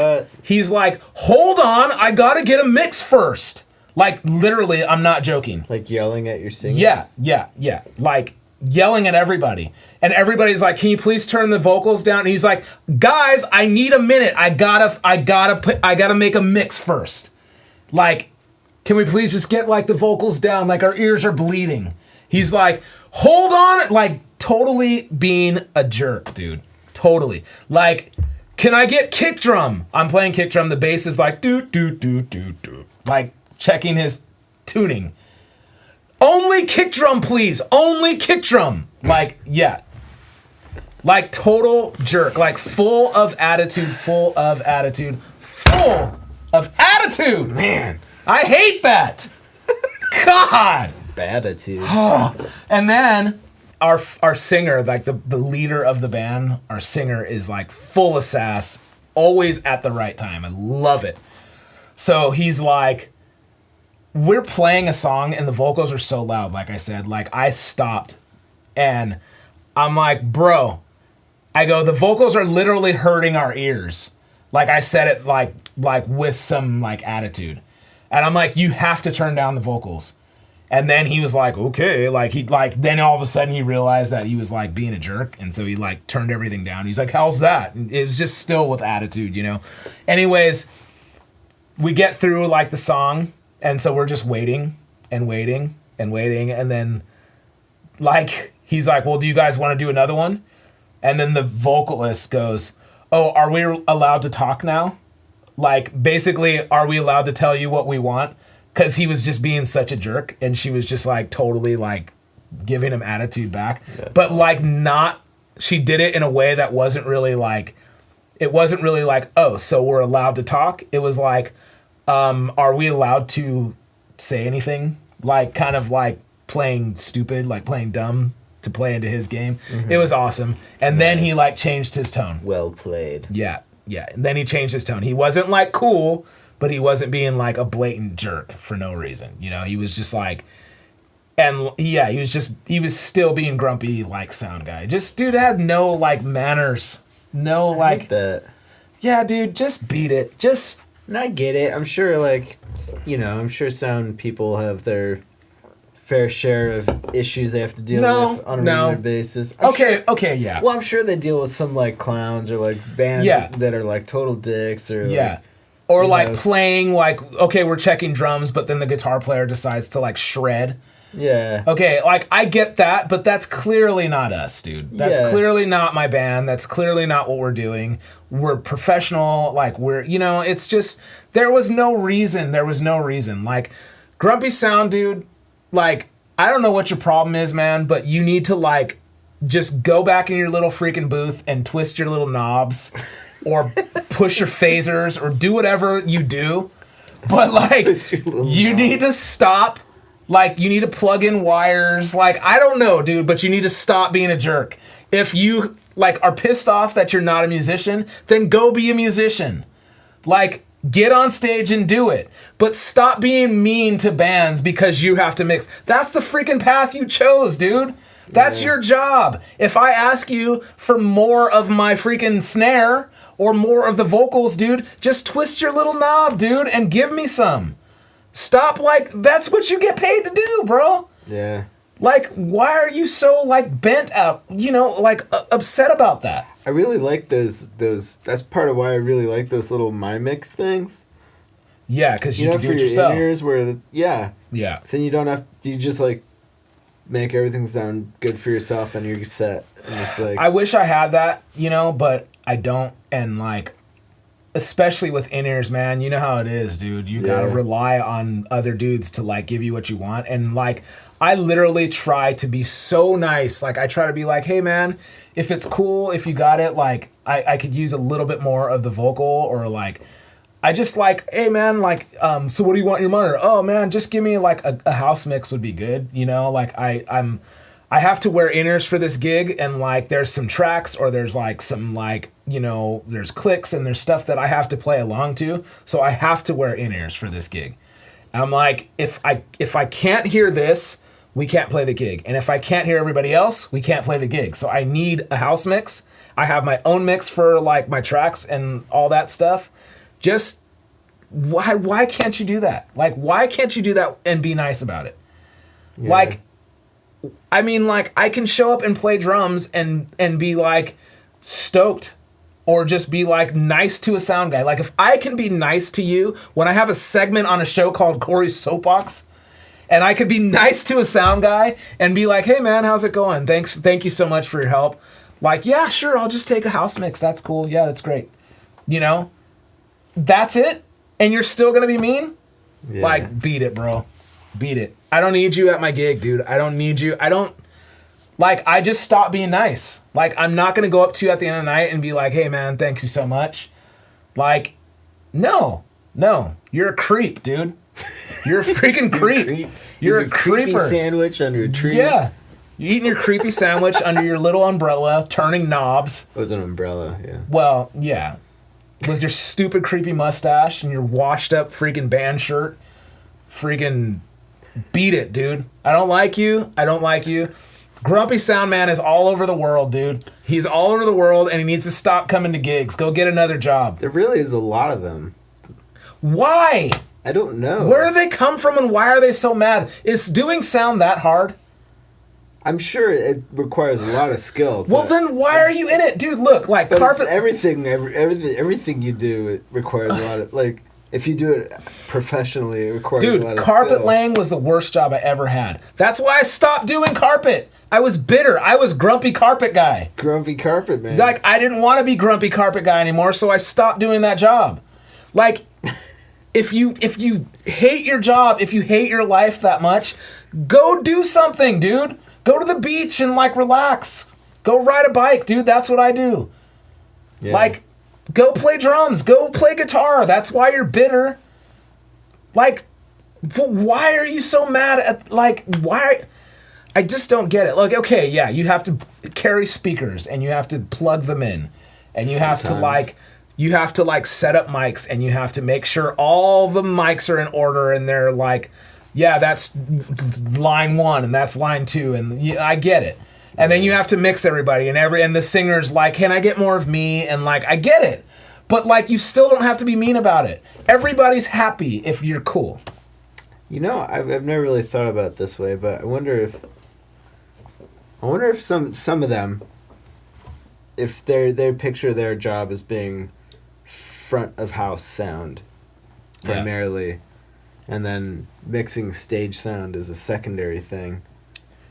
hold on, I gotta get a mix first. Like literally, I'm not joking. Like yelling at your singers? Yeah. Like yelling at everybody. And everybody's like, can you please turn the vocals down? And he's like, guys, I need a minute. I gotta make a mix first. Like, can we please just get like the vocals down? Like our ears are bleeding. He's like, hold on. Like totally being a jerk, dude. Totally. Like, can I get kick drum? I'm playing kick drum. The bass is like, do. Like checking his tuning. Only kick drum, please. Only kick drum. Like, yeah. Like total jerk. Like full of attitude. Man. I hate that. God. Bad attitude. And then our singer, like the leader of the band, our singer is like full of sass, always at the right time. I love it. So he's like, we're playing a song and the vocals are so loud, like I said. Like I stopped and I'm like, bro, I go, the vocals are literally hurting our ears. Like I said it like with some like attitude. And I'm like, you have to turn down the vocals. And then he was like, okay. Then all of a sudden he realized that he was like being a jerk. And so he like turned everything down. He's like, how's that? And it was just still with attitude, you know? Anyways, we get through like the song. And so we're just waiting. And then like, he's like, well, do you guys want to do another one? And then the vocalist goes, oh, are we allowed to talk now? Like, basically, are we allowed to tell you what we want? Because he was just being such a jerk, and she was just, like, totally, like, giving him attitude back. Yeah. But, like, she did it in a way that wasn't really, like, it wasn't really like, oh, so we're allowed to talk? It was like, are we allowed to say anything? Like, kind of like playing stupid, like playing dumb to play into his game. Mm-hmm. It was awesome. And then he, like, changed his tone. Well played. Yeah. And then he changed his tone. He wasn't, like, cool, but he wasn't being, like, a blatant jerk for no reason. You know, he was just, like... And, yeah, he was still being grumpy, like, sound guy. Just, dude had no, like, manners. No, like... I hate that. Yeah, dude, just beat it. Just... And I get it. I'm sure, like, you know, I'm sure sound people have their fair share of issues they have to deal with on a regular basis. Okay, yeah. Well, I'm sure they deal with some, like, clowns or, like, bands that are, like, total dicks or, like... Or, like, playing, like, okay, we're checking drums, but then the guitar player decides to, like, shred. Yeah. Okay, like, I get that, but that's clearly not us, dude. That's clearly not my band. That's clearly not what we're doing. We're professional. Like, we're, you know, it's just, there was no reason. Like, grumpy sound, dude, like, I don't know what your problem is, man, but you need to, like, just go back in your little freaking booth and twist your little knobs or push your phasers or do whatever you do. But, like, you need to stop. Like, you need to plug in wires. Like, I don't know, dude, but you need to stop being a jerk. If you, like, are pissed off that you're not a musician, then go be a musician. Like, get on stage and do it. But stop being mean to bands because you have to mix. That's the freaking path you chose, dude. That's your job. If I ask you for more of my freaking snare or more of the vocals, dude, just twist your little knob, dude, and give me some. Stop, like, that's what you get paid to do, bro. Yeah. Like, why are you so, like, bent out, you know, like, upset about that? I really like those, that's part of why I really like those little My Mix things. Yeah, because you can do it yourself. yourself. In-ears where, yeah. So you don't have, you just, like, make everything sound good for yourself and you're set. And it's like... I wish I had that, you know, but I don't, and, like... Especially with in-ears, man, you know how it is, dude. You gotta rely on other dudes to, like, give you what you want. And, like, I literally try to be so nice. Like, I try to be like, hey, man, if it's cool, if you got it, like, I could use a little bit more of the vocal, or, like, I just, like, hey, man, like, so what do you want in your monitor? Oh, man, just give me, like, a house mix would be good, you know? Like, I have to wear in-ears for this gig, and, like, there's some tracks, or there's, like, some, like, you know, there's clicks, and there's stuff that I have to play along to, so I have to wear in-ears for this gig. And I'm like, if I can't hear this, we can't play the gig. And if I can't hear everybody else, we can't play the gig. So I need a house mix. I have my own mix for, like, my tracks and all that stuff. Just, why can't you do that? Like, why can't you do that and be nice about it? Yeah. Like... I mean, like, I can show up and play drums and be, like, stoked, or just be, like, nice to a sound guy. Like, if I can be nice to you when I have a segment on a show called Korey's Soapbox, and I could be nice to a sound guy and be like, hey, man, how's it going? Thank you so much for your help. Like, yeah, sure, I'll just take a house mix. That's cool. Yeah, that's great. You know? That's it? And you're still going to be mean? Yeah. Like, beat it, bro. Beat it. I don't need you at my gig, dude. I don't need you. I just stop being nice. Like, I'm not going to go up to you at the end of the night and be like, hey, man, thank you so much. Like, no. You're a creep, dude. You're a freaking creep. You're a creeper. Creepy sandwich under a tree. Yeah. You're eating your creepy sandwich under your little umbrella, turning knobs. It was an umbrella, yeah. Well, yeah. With your stupid, creepy mustache and your washed up freaking band shirt. Freaking... Beat it, dude. I don't like you. Grumpy Sound Man is all over the world, dude. He's all over the world, and he needs to stop coming to gigs. Go get another job. There really is a lot of them. Why? I don't know. Where do they come from, and why are they so mad? Is doing sound that hard? I'm sure it requires a lot of skill. Well, then why are you in it? Dude, look, like... But everything you do, it requires a lot of, like... if you do it professionally, it requires a lot Dude, of carpet skill. laying was the worst job I ever had. That's why I stopped doing carpet. I was bitter. I was grumpy carpet guy. Grumpy carpet, man. Like, I didn't want to be grumpy carpet guy anymore, so I stopped doing that job. Like, if you hate your job, if you hate your life that much, go do something, dude. Go to the beach and, like, relax. Go ride a bike, dude. That's what I do. Yeah. Like, go play drums. Go play guitar. That's why you're bitter. Like, why are you so mad at, like, why... I just don't get it. Like, okay, yeah, you have to carry speakers and you have to plug them in, and you have to like set up mics, and you have to make sure all the mics are in order, and they're like, yeah, that's line 1 and that's line 2, and I get it. And then you have to mix everybody, and the singer's like, can I get more of me? And like, I get it, but like, you still don't have to be mean about it. Everybody's happy if you're cool. You know, I've never really thought about it this way, but I wonder if some of them, if they picture their job as being front of house sound primarily, and then mixing stage sound is a secondary thing.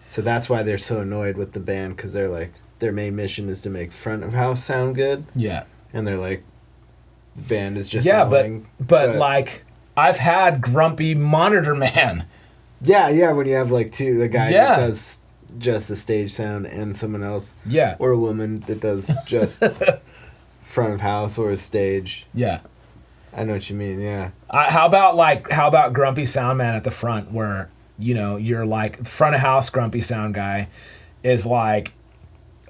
So that's why they're so annoyed with the band, because they're like, their main mission is to make front of house sound good. Yeah. And they're like, the band is just annoying. But But like, I've had grumpy monitor man. Yeah, when you have like the guy Yeah. that does just the stage sound and someone else. Yeah. Or a woman that does just front of house or a stage. Yeah. I know what you mean, yeah. How about grumpy sound man at the front, where, you know, you're like, front of house grumpy sound guy is like,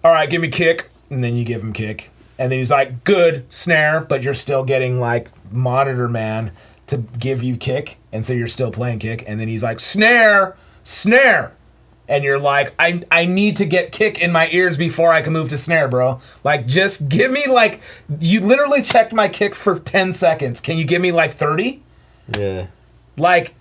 all right, give me kick, and then you give him kick, and then he's like, good snare, but you're still getting like monitor man to give you kick, and so you're still playing kick, and then he's like, snare, and you're like, I need to get kick in my ears before I can move to snare, bro. Like, just give me, like, you literally checked my kick for 10 seconds. Can you give me, like, 30? Yeah. Like,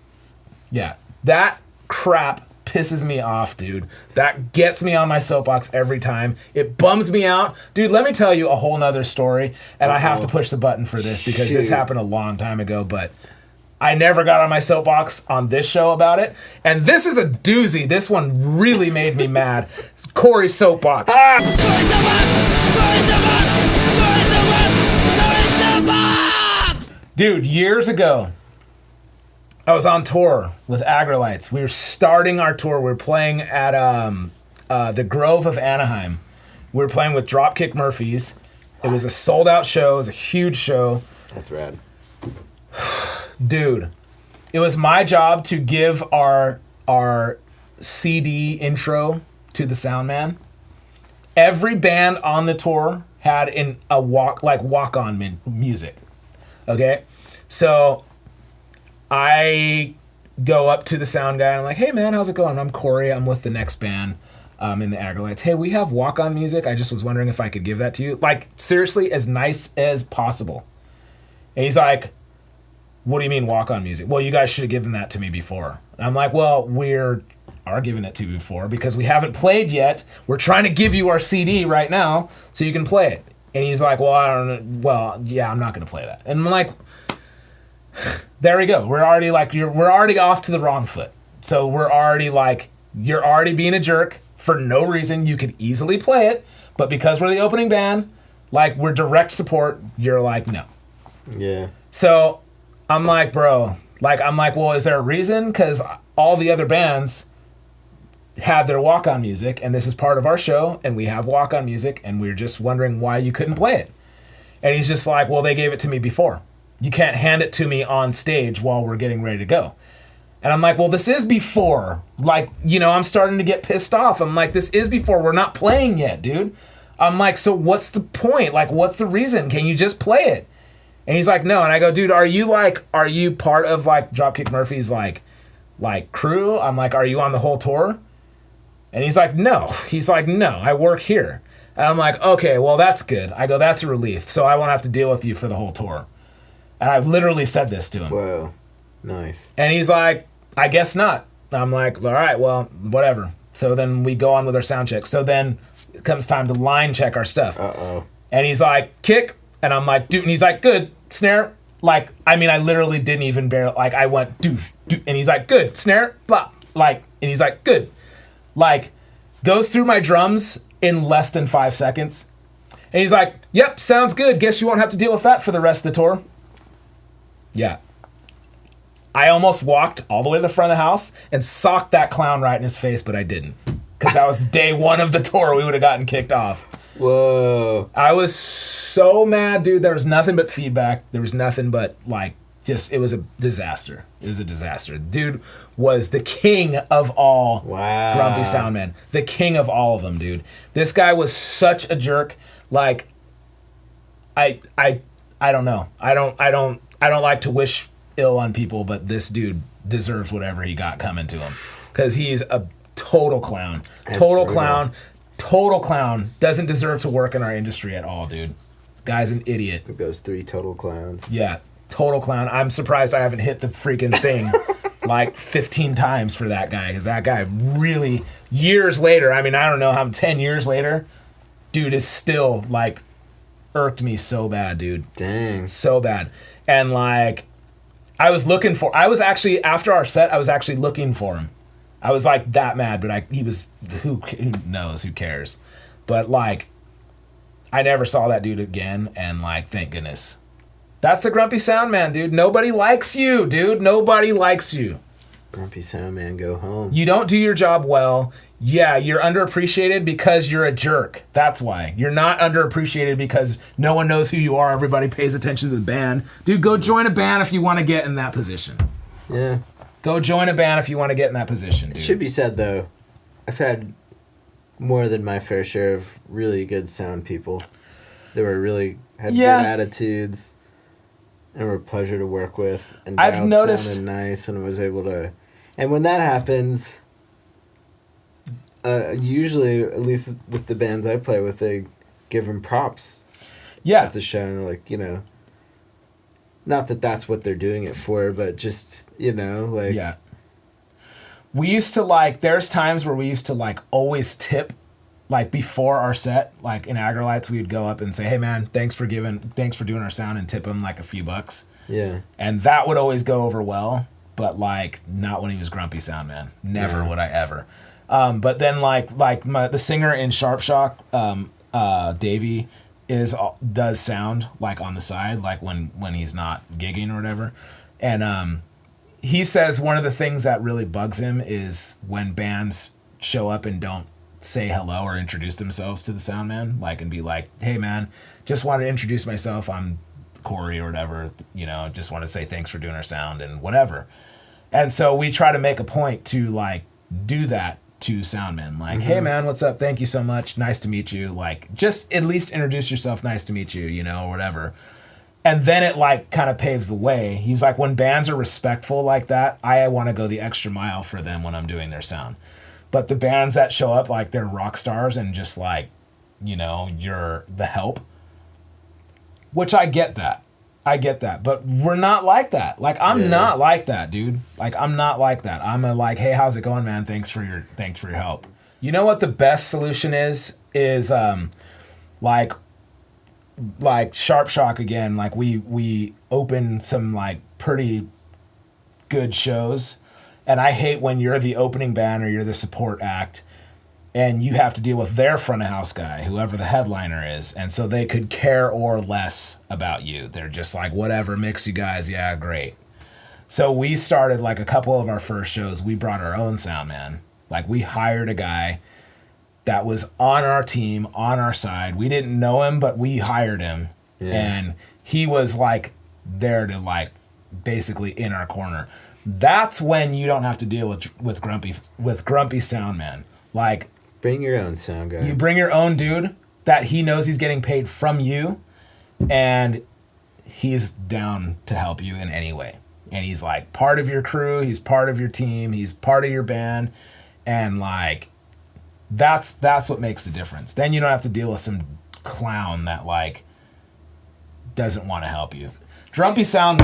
yeah, that crap pisses me off, dude. That gets me on my soapbox every time. It bums me out. Dude, let me tell you a whole nother story, and I have to push the button for this because this happened a long time ago, but I never got on my soapbox on this show about it. And this is a doozy. This one really made me mad. Korey's soapbox. Dude, years ago, I was on tour with Agrolites. We were starting our tour. We were playing at the Grove of Anaheim. We were playing with Dropkick Murphys. It was a sold-out show. It was a huge show. That's rad. Dude, it was my job to give our CD intro to the sound man. Every band on the tour had a walk-on music. Okay? So I go up to the sound guy and I'm like, hey man, how's it going? I'm Korey. I'm with the next band in the Agrolites. Hey, we have walk-on music. I just was wondering if I could give that to you. Like, seriously, as nice as possible. And he's like, what do you mean walk-on music? Well, you guys should have given that to me before. And I'm like, well, we are giving it to you before because we haven't played yet. We're trying to give you our CD right now so you can play it. And he's like, well, I don't know. Well, yeah, I'm not going to play that. And I'm like, there we go. We're already off to the wrong foot. So we're already like, you're already being a jerk for no reason. You could easily play it, but because we're the opening band, like, we're direct support, you're like, no. Yeah. So I'm like, bro, well, is there a reason? Because all the other bands have their walk-on music, and this is part of our show, and we have walk-on music, and we're just wondering why you couldn't play it. And he's just like, well, they gave it to me before. You can't hand it to me on stage while we're getting ready to go. And I'm like, well, this is before. Like, you know, I'm starting to get pissed off. I'm like, this is before. We're not playing yet, dude. I'm like, so what's the point? Like, what's the reason? Can you just play it? And he's like, no. And I go, dude, are you part of like Dropkick Murphys like crew? I'm like, are you on the whole tour? And he's like, no. He's like, no, I work here. And I'm like, okay, well, that's good. I go, that's a relief. So I won't have to deal with you for the whole tour. And I've literally said this to him. Whoa. Nice. And he's like, I guess not. I'm like, all right, well, whatever. So then we go on with our sound check. So then it comes time to line check our stuff. Uh-oh. And he's like, kick. And I'm like, dude. And he's like, good. Snare. Like, I mean, I literally didn't even barely, like, I went, doof, doof, and he's like, good, snare, blah, like, and he's like, good. Like, goes through my drums in less than 5 seconds. And he's like, yep, sounds good. Guess you won't have to deal with that for the rest of the tour. Yeah. I almost walked all the way to the front of the house and socked that clown right in his face, but I didn't. Because that was day 1 of the tour. We would have gotten kicked off. Whoa. I was so mad, dude. There was nothing but feedback. There was nothing but, like, just, it was a disaster. It was a disaster. Dude was the king of all grumpy sound men. The king of all of them, dude. This guy was such a jerk. Like, I don't know. I don't like to wish ill on people, but this dude deserves whatever he got coming to him. Because he's a total clown. Total clown. Total clown. Doesn't deserve to work in our industry at all, dude. Guy's an idiot. Those 3 total clowns. Yeah. Total clown. I'm surprised I haven't hit the freaking thing like 15 times for that guy. Because that guy really, years later, I mean, I don't know how, 10 years later, dude is still, like, irked me so bad, dude. Dang. So bad. And, like, I was actually, after our set, I was actually looking for him. I was, like, that mad, but he was, who knows, who cares? But, like, I never saw that dude again, and, like, thank goodness. That's the grumpy sound man, dude. Nobody likes you, dude. Nobody likes you. Grumpy sound man, go home. You don't do your job well. Yeah, you're underappreciated because you're a jerk. That's why. You're not underappreciated because no one knows who you are. Everybody pays attention to the band. Dude, go join a band if you want to get in that position. Yeah. Go join a band if you want to get in that position, dude. It should be said, though, I've had more than my fair share of really good sound people. They were had good attitudes and were a pleasure to work with. And I've noticed sounded nice and was able to... And when that happens, usually, at least with the bands I play with, they give them props at the show. And like, you know, not that that's what they're doing it for, but just, you know, like... Yeah. We used to, like, there's times where we used to, like, always tip, like, before our set, like, in Agrolites, we'd go up and say, hey, man, thanks for doing our sound, and tip him, like, a few bucks. Yeah. And that would always go over well, but, like, not when he was Grumpy Sound Man. Never would I ever. But then, the singer in Sharp Shock, Davey, does sound, like, on the side, like, when he's not gigging or whatever. And, he says one of the things that really bugs him is when bands show up and don't say hello or introduce themselves to the sound man, like, and be like, hey man, just want to introduce myself, I'm Korey or whatever, you know, just want to say thanks for doing our sound and whatever. And so we try to make a point to, like, do that to sound men, like, hey man, what's up, thank you so much, nice to meet you, like, just at least introduce yourself, nice to meet you, you know, or whatever. And then it, like, kind of paves the way. He's like, when bands are respectful like that, I want to go the extra mile for them when I'm doing their sound. But the bands that show up like they're rock stars and just, like, you know, you're the help, which I get that. But we're not like that. Like, I'm not like that, dude. Like, I'm not like that. I'm like, hey, how's it going, man? Thanks for your help. You know what the best solution is like Sharp Shock again, like we open some, like, pretty good shows, and I hate when you're the opening band or you're the support act and you have to deal with their front of house guy, whoever the headliner is, and so they could care or less about you. They're just like, whatever, mix you guys, yeah, great. So we started, like, a couple of our first shows, we brought our own sound man. Like, we hired a guy that was on our team, on our side. We didn't know him, but we hired him. Yeah. And he was, like, there to, like, basically in our corner. That's when you don't have to deal with grumpy sound man. Like, bring your own sound guy. You bring your own dude that he knows he's getting paid from you, and he's down to help you in any way. And he's, like, part of your crew, he's part of your team, he's part of your band, and, like, that's what makes the difference. Then you don't have to deal with some clown that, like, doesn't want to help you. Grumpy sound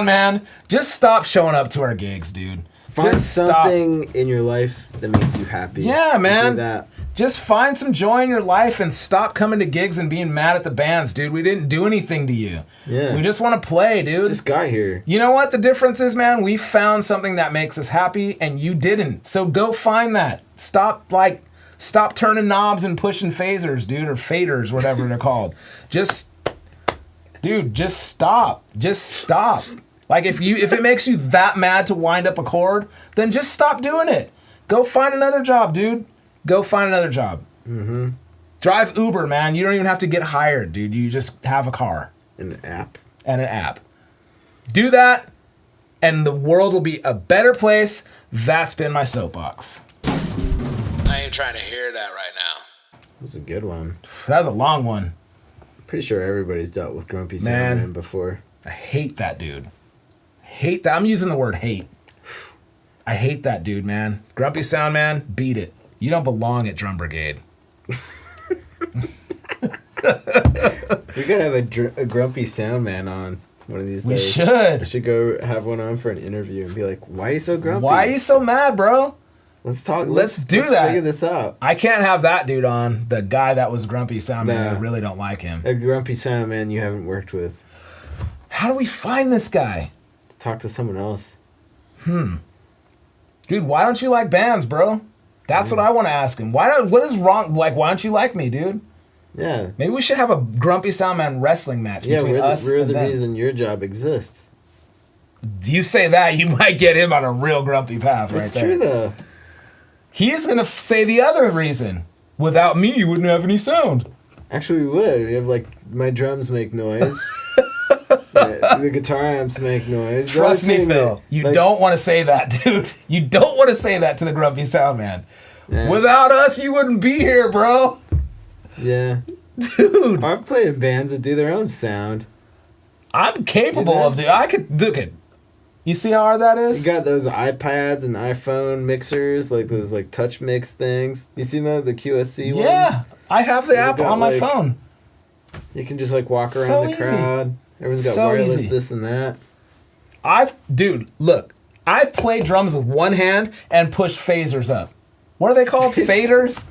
man, just stop showing up to our gigs, dude. Find just something in your life that makes you happy. Yeah, man. Do that. Just find some joy in your life and stop coming to gigs and being mad at the bands, dude. We didn't do anything to you. Yeah. We just want to play, dude. Just got here. You know what the difference is, man? We found something that makes us happy and you didn't. So go find that. Stop turning knobs and pushing phasers, dude, or faders, whatever they're called. Just stop. Just stop. Like if it makes you that mad to wind up a chord, then just stop doing it. Go find another job, dude. Go find another job. Mm-hmm. Drive Uber, man. You don't even have to get hired, dude. You just have a car. An app. And an app. Do that, and the world will be a better place. That's been my soapbox. I ain't trying to hear that right now. That was a good one. That was a long one. Pretty sure everybody's dealt with Grumpy Soundman before. I hate that dude. Hate that. I'm using the word hate. I hate that dude, man. Grumpy Soundman, beat it. You don't belong at Drum Brigade. We gotta have a Grumpy Soundman on one of these days. We should. We should go have one on for an interview and be like, why are you so grumpy? Why are you so mad, bro? Let's talk. Let's do that. Let's figure this out. I can't have that dude on. The guy that was Grumpy Soundman. No. I really don't like him. A Grumpy Soundman you haven't worked with. How do we find this guy? Talk to someone else. Dude, why don't you like bands, bro? That's what I want to ask him. What is wrong? Like, why don't you like me, dude? Yeah. Maybe we should have a Grumpy Soundman wrestling match between us we're and the them. reason your job exists. You say that, you might get him on a real grumpy path right It's there. true, though. He's going to say the other reason. Without me, you wouldn't have any sound. Actually, we would. We have, like, my drums make noise. The guitar amps make noise. Trust me, Phil. You don't want to say that, dude. You don't want to say that to the Grumpy Soundman. Yeah. Without us, you wouldn't be here, bro. Yeah. Dude. I've played in bands that do their own sound. I'm capable of doing. I could do it. You see how hard that is? You got those iPads and iPhone mixers, like those like touch mix things. You seen the QSC ones? Yeah, I have the app got, on my like, phone. You can just like walk around So the easy. crowd. Everyone's got So wireless easy. this and that. Dude, look, I play drums with one hand and push phasers up. What are they called? Faders?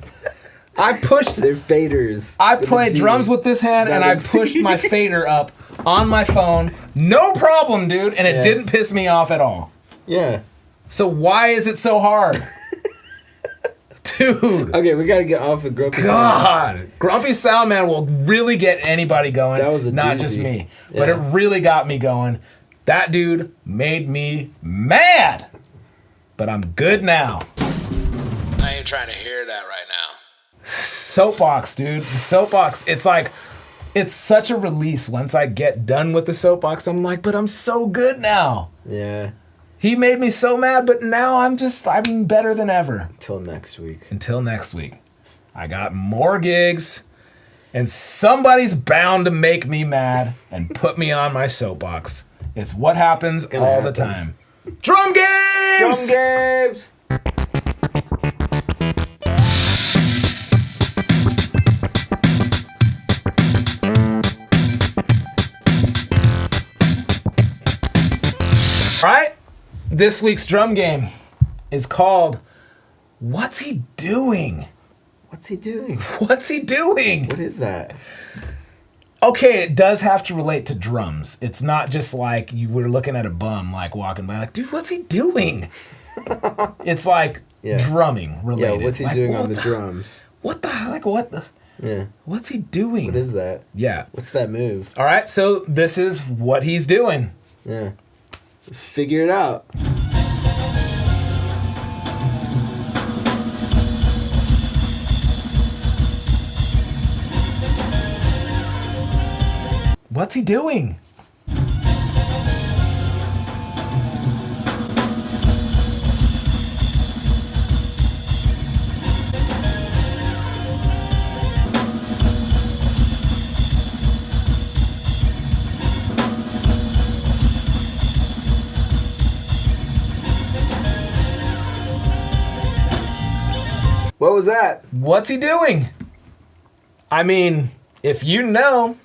They're faders. I with play a D. drums with this hand and I pushed my fader up on my phone. No problem, dude, and it didn't piss me off at all. Yeah. So why is it so hard? Dude. Okay, we gotta get off of Grumpy. God, Grumpy Soundman will really get anybody going. That was a not doozy. just me, Yeah. but it really got me going. That dude made me mad, but I'm good now. I ain't trying to hear that right now. Soapbox, dude. The soapbox. It's like, it's such a release. Once I get done with the soapbox, I'm like, but I'm so good now. Yeah. He made me so mad, but now I'm better than ever. Until next week. Until next week. I got more gigs, and somebody's bound to make me mad and put me on my soapbox. It's what happens all the time. Drum games! Drum games! All right? This week's drum game is called What's He Doing? What's he doing? What's he doing? What is that? Okay, it does have to relate to drums. It's not just like you were looking at a bum like walking by like, dude, what's he doing? It's like drumming related. Yeah, what's he like, doing on the drums? What the like what the Yeah. What's he doing? What is that? Yeah. What's that move? All right, so this is what he's doing. Yeah. Figure it out. What's he doing? What was that? What's he doing? I mean, if you know,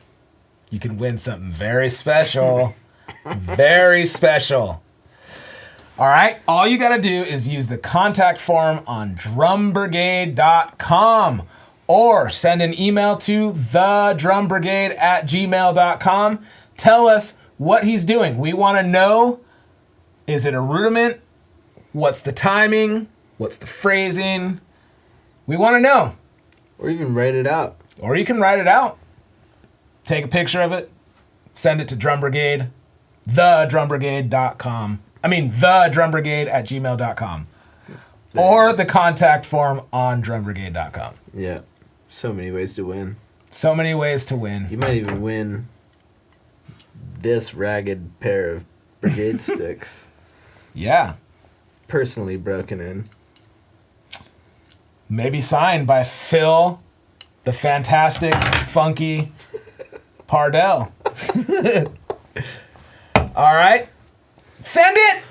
you can win something very special. Very special. All right, all you got to do is use the contact form on drumbrigade.com or send an email to thedrumbrigade@gmail.com. Tell us what he's doing. We want to know, is it a rudiment? What's the timing? What's the phrasing? We want to know. Or even write it out. Or you can write it out. Take a picture of it. Send it to Drum Brigade, thedrumbrigade.com. thedrumbrigade@gmail.com. Or the contact form on drumbrigade.com. Yeah. So many ways to win. So many ways to win. You might even win this ragged pair of Brigade sticks. Yeah. Personally broken in. Maybe signed by Phil, the fantastic, funky Pardell. All right. Send it!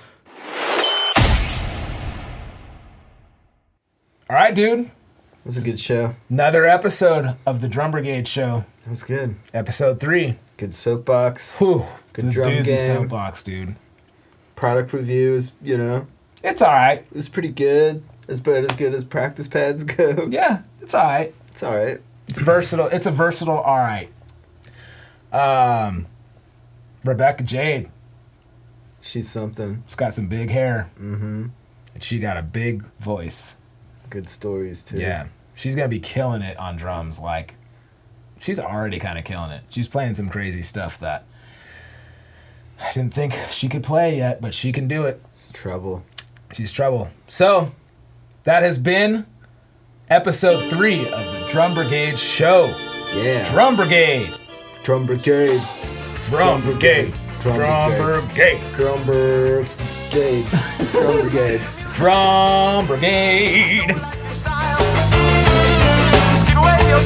All right, dude. It was a good show. Another episode of the Drum Brigade Show. It was good. Episode 3. Good soapbox. Whew. Good drum doozy game. soapbox, dude. Product reviews, you know. It's all right. It was pretty good. It's about as good as practice pads go. Yeah, it's all right. It's all right. It's versatile. It's a versatile all right. Rebecca Jade. She's something. She's got some big hair. Mm-hmm. And she got a big voice. Good stories, too. Yeah. She's going to be killing it on drums. Like, she's already kind of killing it. She's playing some crazy stuff that I didn't think she could play yet, but she can do it. It's trouble. She's trouble. So, that has been episode 3 of the Drum Brigade Show. Yeah. Drum Brigade. Drum Brigade. Drum Brigade. Drum Drum Brigade. Brigade. Drum Brigade. Drum Brigade. Drum Brigade. Keep away your